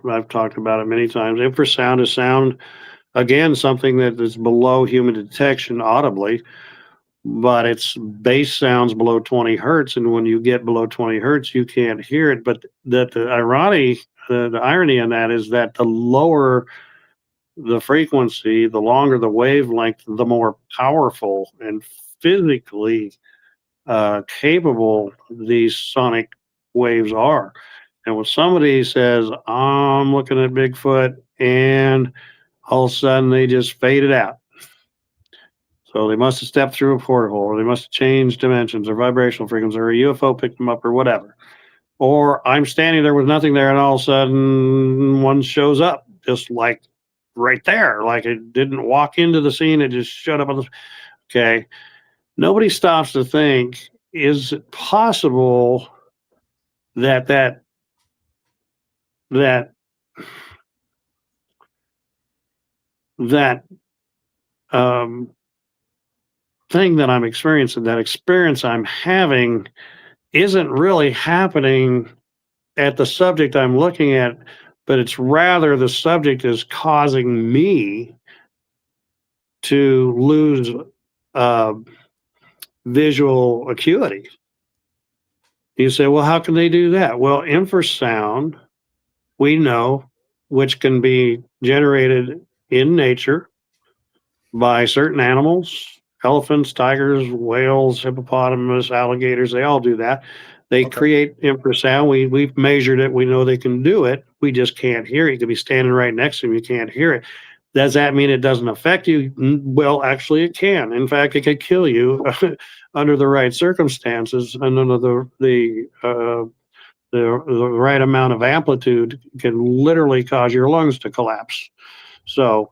Speaker 2: I've talked about it many times. Infrasound is sound, again, something that is below human detection audibly, but its bass sounds below 20 hertz, and when you get below 20 hertz, you can't hear it. But the irony in that is that the lower the frequency, the longer the wavelength, the more powerful and physically capable these sonic waves are. And when somebody says, I'm looking at Bigfoot, and all of a sudden they just faded out. So they must have stepped through a porthole, or they must have changed dimensions or vibrational frequency, or a UFO picked them up, or whatever. Or I'm standing there with nothing there, and all of a sudden one shows up, just like right there. Like it didn't walk into the scene, it just showed up on the. Okay. Nobody stops to think, is it possible that that um, thing that I'm experiencing, that experience I'm having, isn't really happening at the subject I'm looking at, but it's rather the subject is causing me to lose uh, visual acuity. You say, well, how can they do that? Well, infrasound, we know, which can be generated in nature by certain animals, elephants, tigers, whales, hippopotamus, alligators, they all do that. They
Speaker 1: Okay.
Speaker 2: create infrasound. We've measured it. We know they can do it. We just can't hear it. You could be standing right next to them. You can't hear it. Does that mean it doesn't affect you? Well, actually, it can. In fact, it could kill you under the right circumstances and under the right amount of amplitude can literally cause your lungs to collapse. So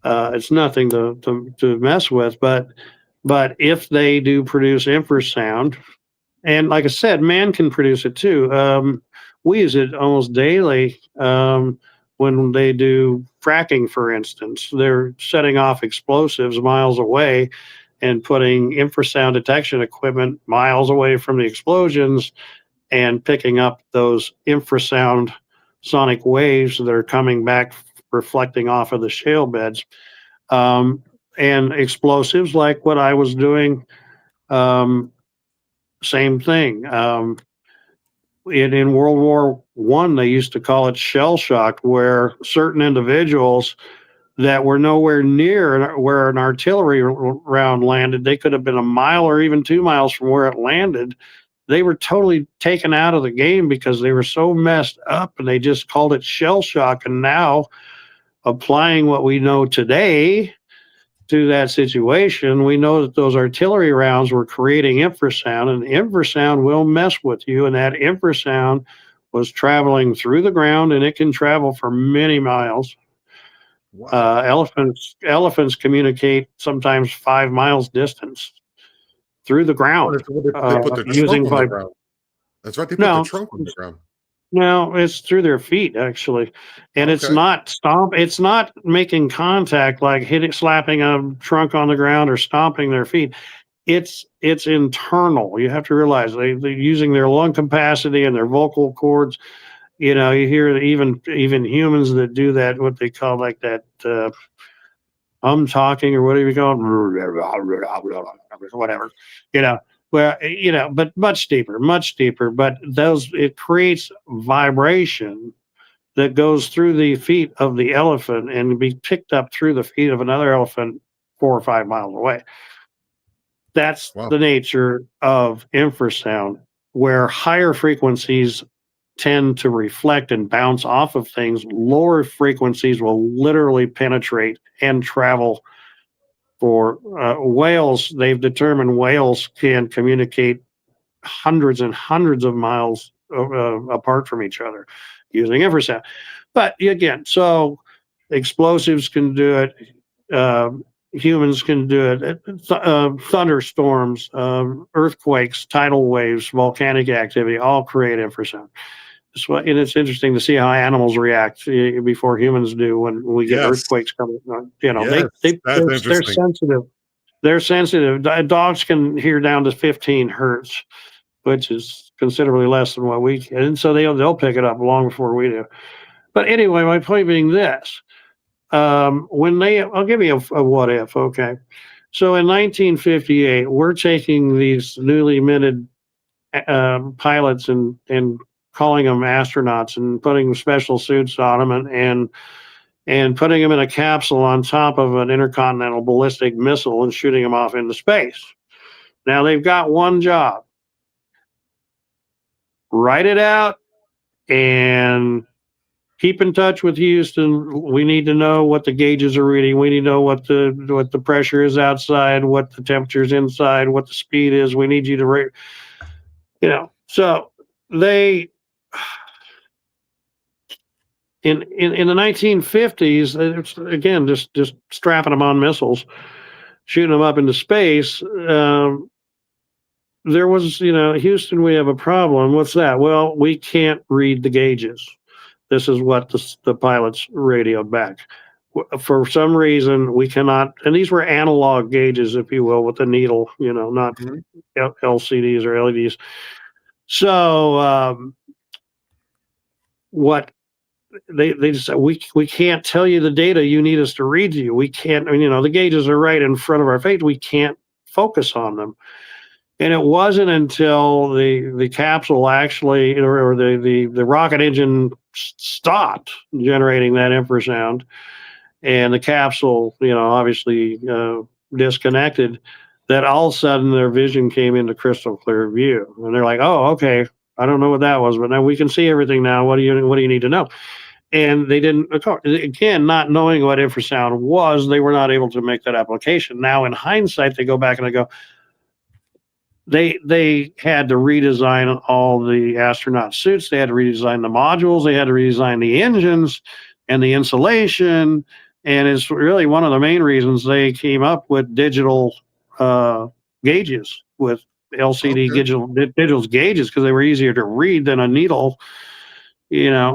Speaker 2: it's nothing to mess with. But if they do produce infrasound, and like I said, man can produce it too. We use it almost daily when they do fracking, for instance. They're setting off explosives miles away and putting infrasound detection equipment miles away from the explosions and picking up those infrasound sonic waves that are coming back, reflecting off of the shale beds. And explosives like what I was doing, same thing. In World War One, they used to call it shell shock, where certain individuals that were nowhere near where an artillery round landed, they could have been a mile or even 2 miles from where it landed. They were totally taken out of the game because they were so messed up, and they just called it shell shock. And now, applying what we know today to that situation, we know that those artillery rounds were creating infrasound, and infrasound will mess with you. And that infrasound was traveling through the ground, and it can travel for many miles.
Speaker 1: Wow.
Speaker 2: Elephants communicate sometimes 5 miles distance through the ground
Speaker 1: They put their trunk
Speaker 2: using
Speaker 1: on the ground. That's right. They put the
Speaker 2: no,
Speaker 1: trunk on the ground.
Speaker 2: no, it's through their feet actually, and it's
Speaker 1: Okay.
Speaker 2: not stomp. It's not making contact like slapping a trunk on the ground or stomping their feet. It's internal. You have to realize they're using their lung capacity and their vocal cords. You know, you hear even humans that do that, what they call like that talking or whatever you call it, whatever. You know, well, but much deeper. But it creates vibration that goes through the feet of the elephant and be picked up through the feet of another elephant 4 or 5 miles away. That's
Speaker 1: Wow.
Speaker 2: the nature of infrasound, where higher frequencies tend to reflect and bounce off of things. Lower frequencies will literally penetrate and travel. For whales, they've determined whales can communicate hundreds and hundreds of miles apart from each other using infrasound. But again, so explosives can do it. Humans can do it. Thunderstorms, earthquakes, tidal waves, volcanic activity all create infrasound. And it's interesting to see how animals react before humans do when we get
Speaker 1: Yes.
Speaker 2: earthquakes coming. You know,
Speaker 1: Yes. That's
Speaker 2: they're
Speaker 1: interesting.
Speaker 2: sensitive. They're sensitive. Dogs can hear down to 15 hertz, which is considerably less than what we can, and so they'll pick it up long before we do. But anyway, my point being this: I'll give you a what if. Okay, so in 1958, we're taking these newly minted pilots and calling them astronauts and putting special suits on them and putting them in a capsule on top of an intercontinental ballistic missile and shooting them off into space. Now they've got one job: write it out and keep in touch with Houston. We need to know what the gauges are reading. We need to know what the pressure is outside, what the temperature is inside, what the speed is. We need you to So they in the 1950s, it's, again, just strapping them on missiles, shooting them up into space. there was, Houston, we have a problem. What's that? Well, we can't read the gauges. This is what the pilots radioed back. For some reason, we cannot, and these were analog gauges, if you will, with the needle, not
Speaker 1: Mhm.
Speaker 2: LCDs or LEDs. So, what they just said, we can't tell you the data you need us to read to you. We can't, the gauges are right in front of our face. We can't focus on them. And it wasn't until the capsule actually, or the rocket engine stopped generating that infrasound, and the capsule, obviously disconnected, that all of a sudden their vision came into crystal clear view, and they're like, "Oh, okay, I don't know what that was, but now we can see everything now. What do you need to know?" And they didn't, again, not knowing what infrasound was, they were not able to make that application. Now, in hindsight, they go back and they go, they had to redesign all the astronaut suits. They had to redesign the modules. They had to redesign the engines and the insulation. And it's really one of the main reasons they came up with digital gauges, with LCD
Speaker 1: Okay.
Speaker 2: digital gauges, because they were easier to read than a needle.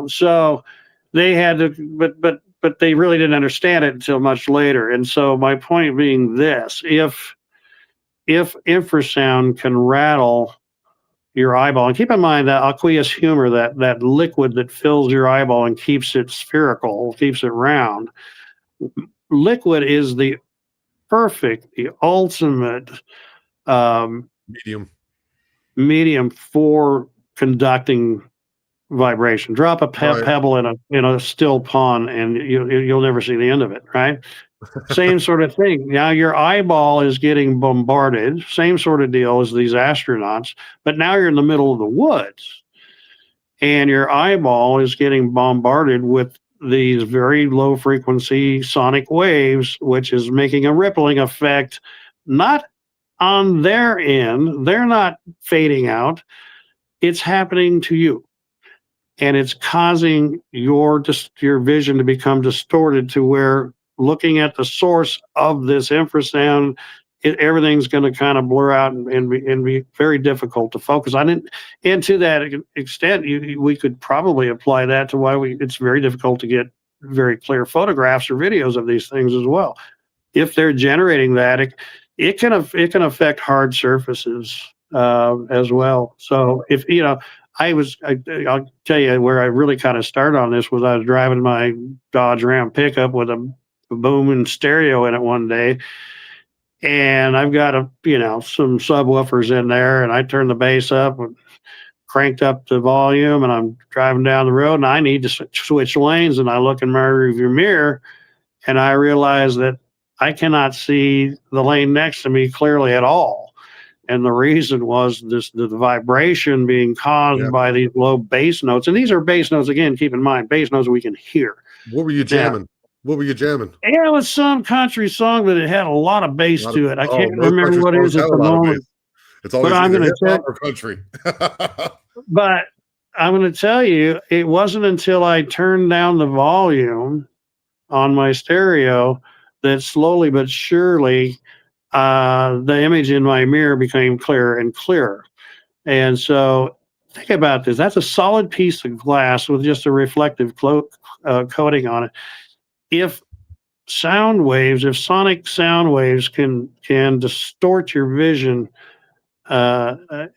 Speaker 2: So they had to, but they really didn't understand it until much later. And so my point being this: if infrasound can rattle your eyeball, and keep in mind that aqueous humor, that liquid that fills your eyeball and keeps it spherical, keeps it round, liquid is the ultimate
Speaker 1: Medium.
Speaker 2: medium for conducting vibration. Drop a
Speaker 1: Right.
Speaker 2: pebble in a still pond, and you'll never see the end of it, right? Same sort of thing. Now your eyeball is getting bombarded. Same sort of deal as these astronauts, but now you're in the middle of the woods, and your eyeball is getting bombarded with these very low frequency sonic waves, which is making a rippling effect, not on their end. They're not fading out. It's happening to you, and it's causing your vision to become distorted, to where looking at the source of this infrasound, everything's going to kind of blur out and be very difficult to focus on it. And to that extent, we could probably apply that to why it's very difficult to get very clear photographs or videos of these things as well. If they're generating that, it can affect hard surfaces as well. So if I'll tell you where I really kind of started on this was I was driving my Dodge Ram pickup with a booming stereo in it one day, and I've got some subwoofers in there, and I turned the bass up and cranked up the volume, and I'm driving down the road, and I need to switch lanes, and I look in my rearview mirror, and I realize that I cannot see the lane next to me clearly at all. And the reason was the vibration being caused
Speaker 1: Yeah.
Speaker 2: by these low bass notes. And these are bass notes, again, keep in mind, bass notes we can hear.
Speaker 1: What were you
Speaker 2: Now,
Speaker 1: jamming? What were you jamming?
Speaker 2: it was some country song, but it had a lot of bass to it. I can't
Speaker 1: Most
Speaker 2: remember
Speaker 1: country
Speaker 2: what it
Speaker 1: songs
Speaker 2: is at
Speaker 1: have a
Speaker 2: the
Speaker 1: lot of bass.
Speaker 2: moment.
Speaker 1: It's
Speaker 2: But
Speaker 1: always
Speaker 2: I'm
Speaker 1: either
Speaker 2: going
Speaker 1: hip
Speaker 2: to
Speaker 1: hop
Speaker 2: tell,
Speaker 1: or country.
Speaker 2: but I'm going to tell you, it wasn't until I turned down the volume on my stereo that slowly but surely the image in my mirror became clearer and clearer. And so think about this. That's a solid piece of glass with just a reflective coating on it. If sonic sound waves can distort your vision uh, uh,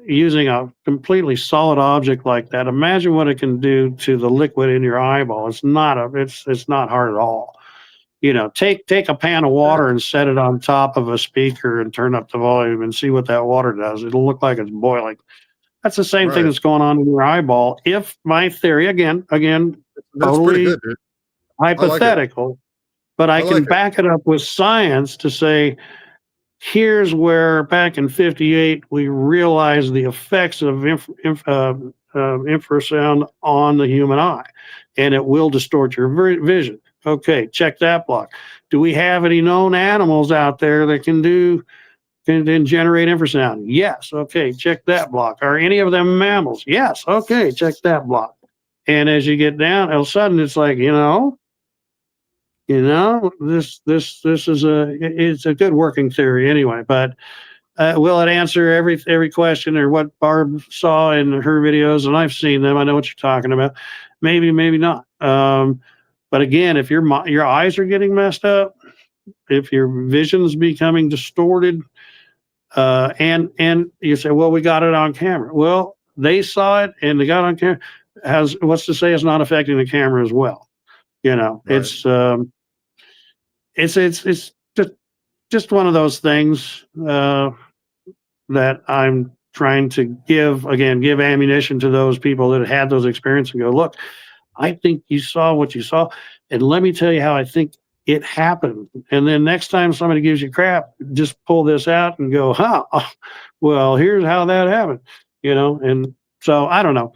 Speaker 2: using a completely solid object like that, imagine what it can do to the liquid in your eyeball. It's not hard at all. Take a pan of water and set it on top of a speaker and turn up the volume and see what that water does. It'll look like it's boiling. That's the same thing
Speaker 1: Right.
Speaker 2: that's going on in your eyeball. If my theory, again,
Speaker 1: That's pretty
Speaker 2: totally
Speaker 1: good, dude. I like it.
Speaker 2: hypothetical, but I
Speaker 1: I like
Speaker 2: can
Speaker 1: it.
Speaker 2: back it up with science to say, here's where back in '58 we realized the effects of infrasound on the human eye, and it will distort your vision. Okay, check that block. Do we have any known animals out there that can generate infrasound? Yes. Okay, check that block. Are any of them mammals? Yes. Okay, check that block. And as you get down, all of a sudden it's like, this is it's a good working theory anyway. But Will it answer every question or what Barb saw in her videos? And I've seen them. I know what you're talking about. Maybe, maybe not. But again, if your eyes are getting messed up, if your vision's becoming distorted, and you say, well, we got it on camera. Well, they saw it and they got it on camera. Has what's to say it's not affecting the camera as well? You know,
Speaker 1: Right.
Speaker 2: it's just one of those things that I'm trying to give ammunition to those people that had those experiences and go, look, I think you saw what you saw, and let me tell you how I think it happened. And then next time somebody gives you crap, just pull this out and go, huh, well, here's how that happened, you know. And so I don't know.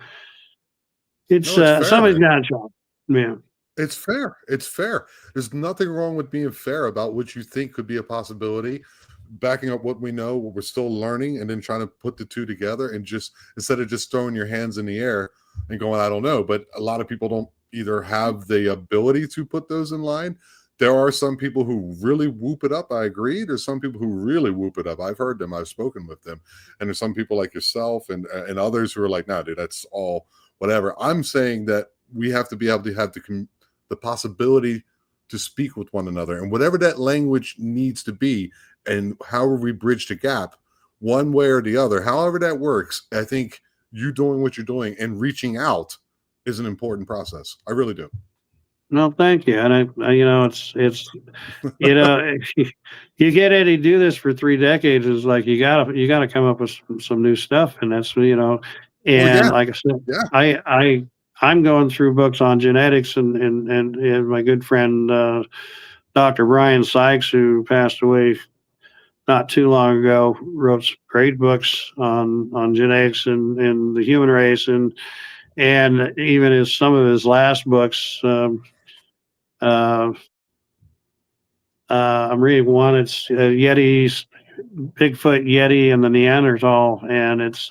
Speaker 2: It's
Speaker 1: No, it's fair,
Speaker 2: somebody's
Speaker 1: man.
Speaker 2: got a job, man.
Speaker 1: It's fair. It's fair. There's nothing wrong with being fair about what you think could be a possibility, backing up what we know, what we're still learning, and then trying to put the two together and just instead of just throwing your hands in the air and going, I don't know. But a lot of people don't either have the ability to put those in line. There are some people who really whoop it up. I agree. There's some people who really whoop it up. I've heard them. I've spoken with them. And there's some people like yourself and others who are like, no, dude, that's all whatever. I'm saying that we have to be able to have the possibility to speak with one another, and whatever that language needs to be, and however we bridge the gap, one way or the other, however that works, I think you doing what you're doing and reaching out is an important process. I really do.
Speaker 2: No, thank you. And I you know, it's you know, you get Eddie do this for 3 decades. It's like you gotta come up with some new stuff, and that's
Speaker 1: Well,
Speaker 2: and
Speaker 1: yeah,
Speaker 2: like I said,
Speaker 1: yeah.
Speaker 2: I'm going through books on genetics, and my good friend Dr. Brian Sykes, who passed away not too long ago, wrote some great books on genetics and the human race, and even some of his last books. Uh, I'm reading one. It's Yeti's Bigfoot, Yeti, and the Neanderthal, and it's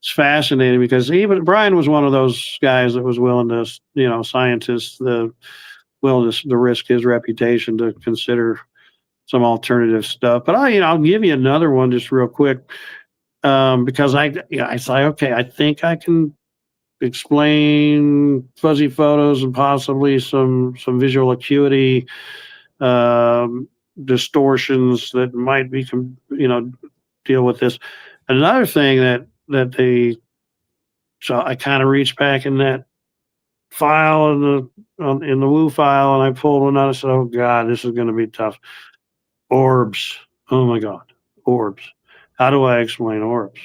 Speaker 2: fascinating because even Brian was one of those guys that was willing to, scientists, willing to risk his reputation to consider some alternative stuff. But I'll give you another one just real quick, because I say, okay, I think I can explain fuzzy photos and possibly some visual acuity distortions that might be, deal with this. Another thing so I kind of reached back in that file in the Woo file, and I pulled one out. I said, "Oh God, this is going to be tough." Orbs. Oh my God, orbs. How do I explain orbs?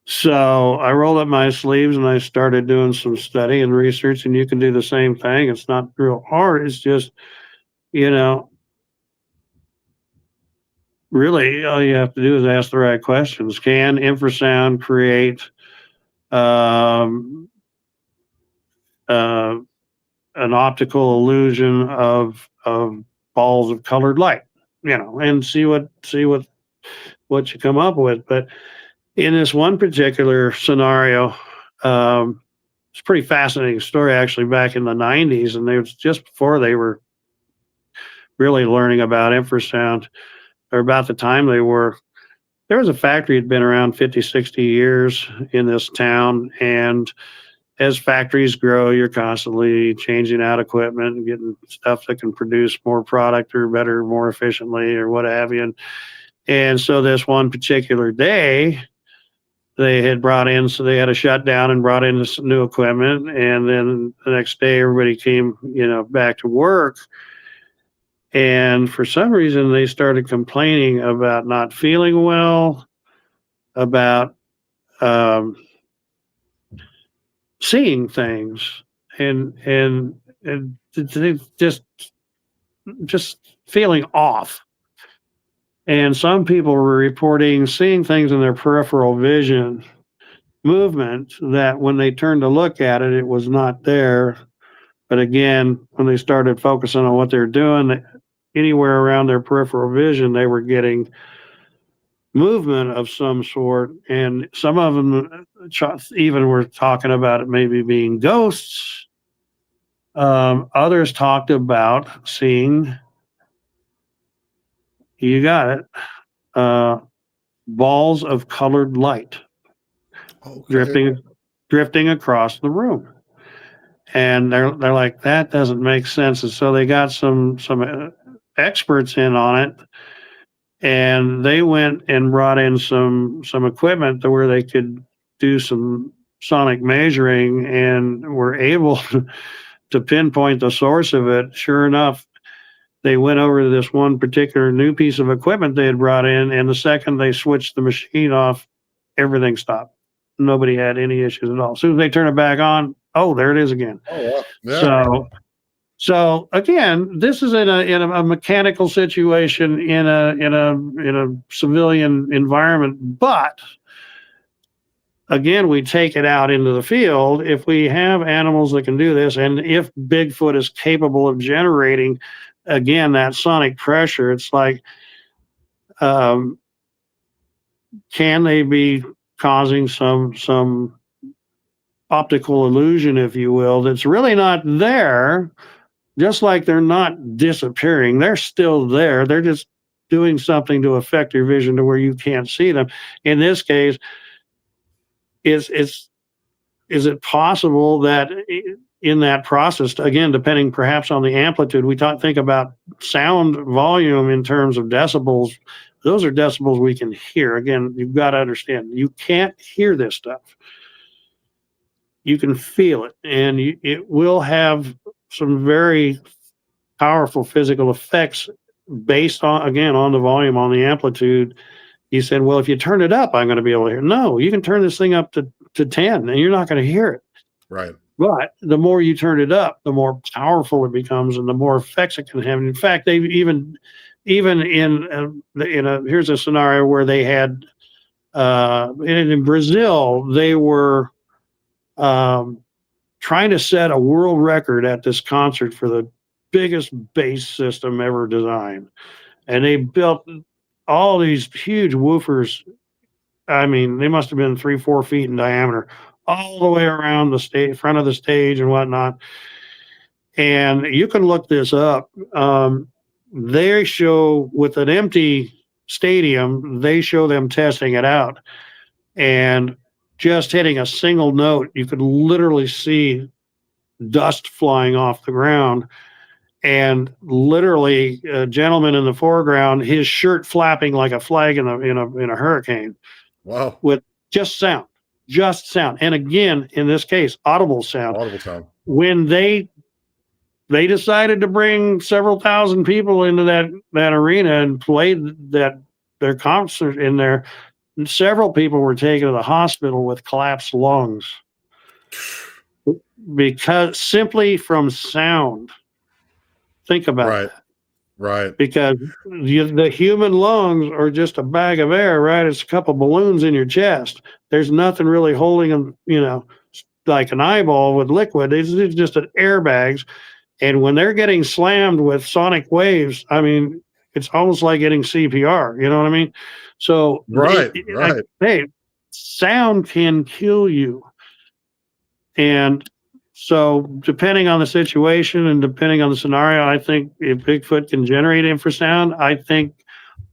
Speaker 2: So I rolled up my sleeves and I started doing some study and research, and you can do the same thing. It's not real hard. It's just, you know, really all you have to do is ask the right questions. Can infrasound create um, uh, an optical illusion of balls of colored light? And see what you come up with. But in this one particular scenario, it's a pretty fascinating story actually. Back in the '90s, and it was just before they were really learning about infrasound, or about the time they were. There was a factory that had been around 50, 60 years in this town, and as factories grow, you're constantly changing out equipment and getting stuff that can produce more product or better, more efficiently, or what have you. And so this one particular day, they had brought in, so they had a shutdown and brought in this new equipment. And then the next day, everybody came, back to work. And for some reason, they started complaining about not feeling well, about um, seeing things, and just feeling off. And some people were reporting seeing things in their peripheral vision movement that when they turned to look at it, it was not there. But again, when they started focusing on what they're doing, anywhere around their peripheral vision, they were getting movement of some sort. And some of them even were talking about it maybe being ghosts. Others talked about seeing, you got it, balls of colored light
Speaker 1: Okay.
Speaker 2: drifting across the room. And they're like, that doesn't make sense. And so they got some experts in on it, and they went and brought in some equipment to where they could do some sonic measuring, and were able to pinpoint the source of it. Sure enough, they went over to this one particular new piece of equipment they had brought in, and the second they switched the machine off, everything stopped. Nobody had any issues at all. As soon as they turn it back on, oh, there it is again.
Speaker 1: Oh, wow. Yeah.
Speaker 2: So again, this is in a mechanical situation, in a civilian environment, but again, we take it out into the field. If we have animals that can do this, and if Bigfoot is capable of generating, again, that sonic pressure, it's like, can they be causing some optical illusion, if you will, that's really not there? Just like they're not disappearing, they're still there. They're just doing something to affect your vision to where you can't see them. In this case, is it possible that in that process, again, depending perhaps on the amplitude, we think about sound volume in terms of decibels. Those are decibels we can hear. Again, you've got to understand, you can't hear this stuff. You can feel it, and it will have some very powerful physical effects based on, again, on the volume, on the amplitude. You said, well, if you turn it up, I'm going to be able to hear. No, you can turn this thing up to 10 and you're not going to hear it.
Speaker 1: Right.
Speaker 2: But the more you turn it up, the more powerful it becomes and the more effects it can have. And in fact, they even in here's a scenario where they had in Brazil, they were trying to set a world record at this concert for the biggest bass system ever designed. And they built all these huge woofers. I mean, they must have been 3-4 feet in diameter, all the way around the stage, front of the stage and whatnot. And you can look this up. They show, with an empty stadium, they show them testing it out. And just hitting a single note, you could literally see dust flying off the ground. And literally, a gentleman in the foreground, his shirt flapping like a flag in a hurricane.
Speaker 1: Wow.
Speaker 2: With just sound. And again, in this case, audible sound. When they decided to bring several thousand people into that arena and played their concert in there, several people were taken to the hospital with collapsed lungs because simply from sound. Think about that.
Speaker 1: Right.
Speaker 2: Because the human lungs are just a bag of air, right? It's a couple balloons in your chest. There's nothing really holding them, like an eyeball with liquid. It's just an airbags. And when they're getting slammed with sonic waves, I mean, it's almost like getting CPR. You know what I mean? So,
Speaker 1: right.
Speaker 2: Hey, sound can kill you. And so, depending on the situation and depending on the scenario, I think if Bigfoot can generate infrasound, I think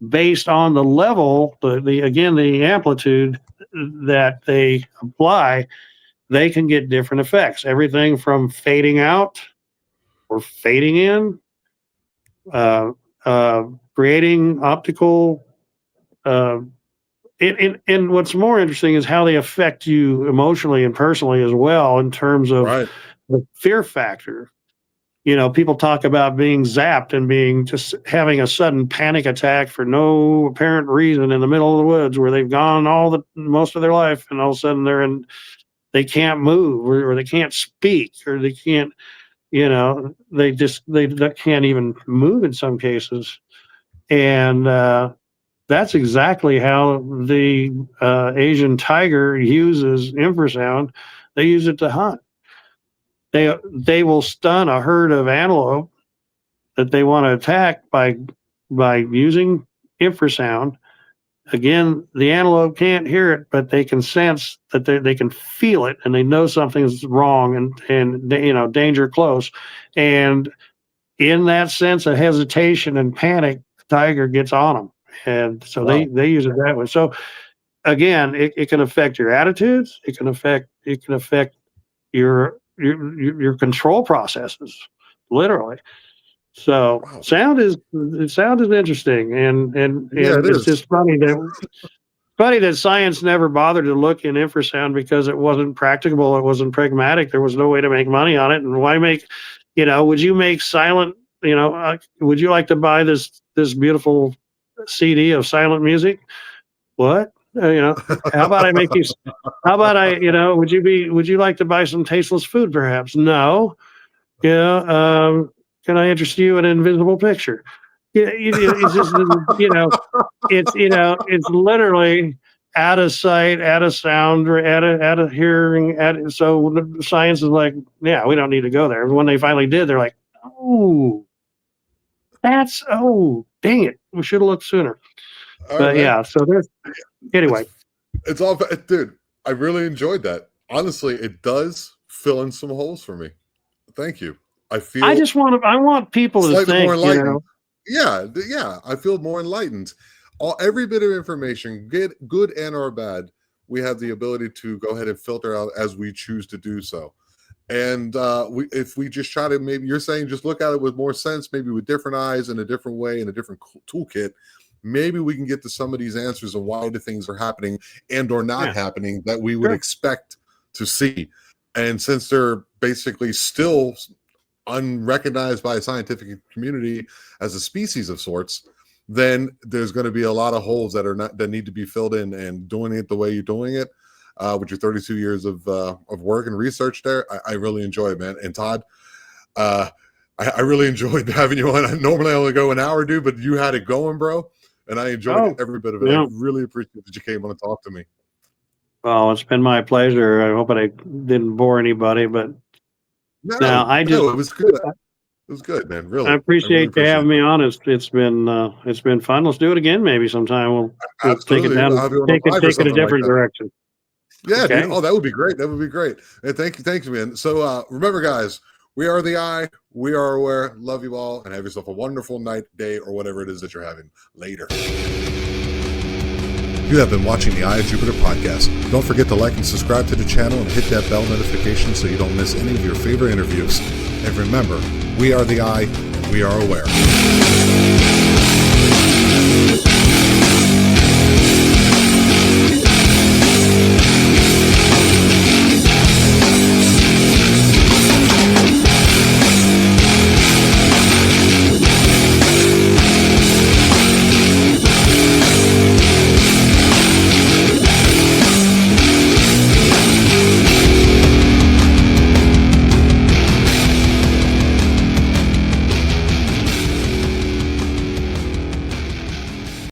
Speaker 2: based on the level, the amplitude that they apply, they can get different effects. Everything from fading out or fading in, creating optical. And what's more interesting is how they affect you emotionally and personally as well, in terms of the fear factor. People talk about being zapped and being just having a sudden panic attack for no apparent reason in the middle of the woods where they've gone most of their life, and all of a sudden they can't move or they can't speak or they can't, they can't even move in some cases. And that's exactly how the Asian tiger uses infrasound. They use it to hunt. They will stun a herd of antelope that they want to attack by using infrasound. Again, the antelope can't hear it, but they can sense that they can feel it, and they know something's wrong and danger close. And in that sense of hesitation and panic, the tiger gets on them And so
Speaker 1: Wow.
Speaker 2: they use it that way. So again, it can affect your attitudes. It can affect your control processes, literally. So
Speaker 1: Wow.
Speaker 2: sound is interesting,
Speaker 1: Yeah, it
Speaker 2: and it's
Speaker 1: is.
Speaker 2: just funny that science never bothered to look in infrasound because it wasn't practicable, it wasn't pragmatic, there was no way to make money on it. And why make, would you make silent, would you like to buy this beautiful CD of silent music? What? How about I make you? How about I? Would you like to buy some tasteless food? Perhaps. No. Yeah. Can I interest you in an invisible picture? Yeah. It's just it's literally out of sight, out of sound, or out of hearing. So the science is like, yeah, we don't need to go there. And when they finally did, they're like, oh, dang it, we should have looked sooner.
Speaker 1: All right,
Speaker 2: But
Speaker 1: man.
Speaker 2: yeah, so there's anyway.
Speaker 1: It's all, dude. I really enjoyed that. Honestly, it does fill in some holes for me. Thank you. I
Speaker 2: want people to
Speaker 1: slightly
Speaker 2: think,
Speaker 1: more enlightened. Yeah. I feel more enlightened. Every bit of information, good and or bad, we have the ability to go ahead and filter out as we choose to do so. And if we just try to, maybe you're saying just look at it with more sense, maybe with different eyes in a different way, in a different toolkit, maybe we can get to some of these answers of why the things are happening and or not happening that we would expect to see. And since they're basically still unrecognized by a scientific community as a species of sorts, then there's going to be a lot of holes that need to be filled in. And doing it the way you're doing it, with your 32 years of work and research there, I really enjoy it, man. And Todd, I really enjoyed having you on. I normally only go an hour, dude, but you had it going, bro. And I enjoyed every bit of it. I really appreciate that you came on and talked to me.
Speaker 2: Well, it's been my pleasure. I hope I didn't bore anybody, but
Speaker 1: no,
Speaker 2: it
Speaker 1: was good. It was good, man. Really,
Speaker 2: I appreciate you having me on. It's been fun. Let's do it again, maybe sometime. We'll take it down, take it a different direction.
Speaker 1: Yeah, okay. Dude. Oh, that would be great. That would be great. And thank you, man. So remember, guys, we are the eye. We are aware. Love you all, and have yourself a wonderful night, day, or whatever it is that you're having. Later. You have been watching the Eye of Jupiter podcast. Don't forget to like and subscribe to the channel and hit that bell notification so you don't miss any of your favorite interviews. And remember, we are the Eye, and we are aware.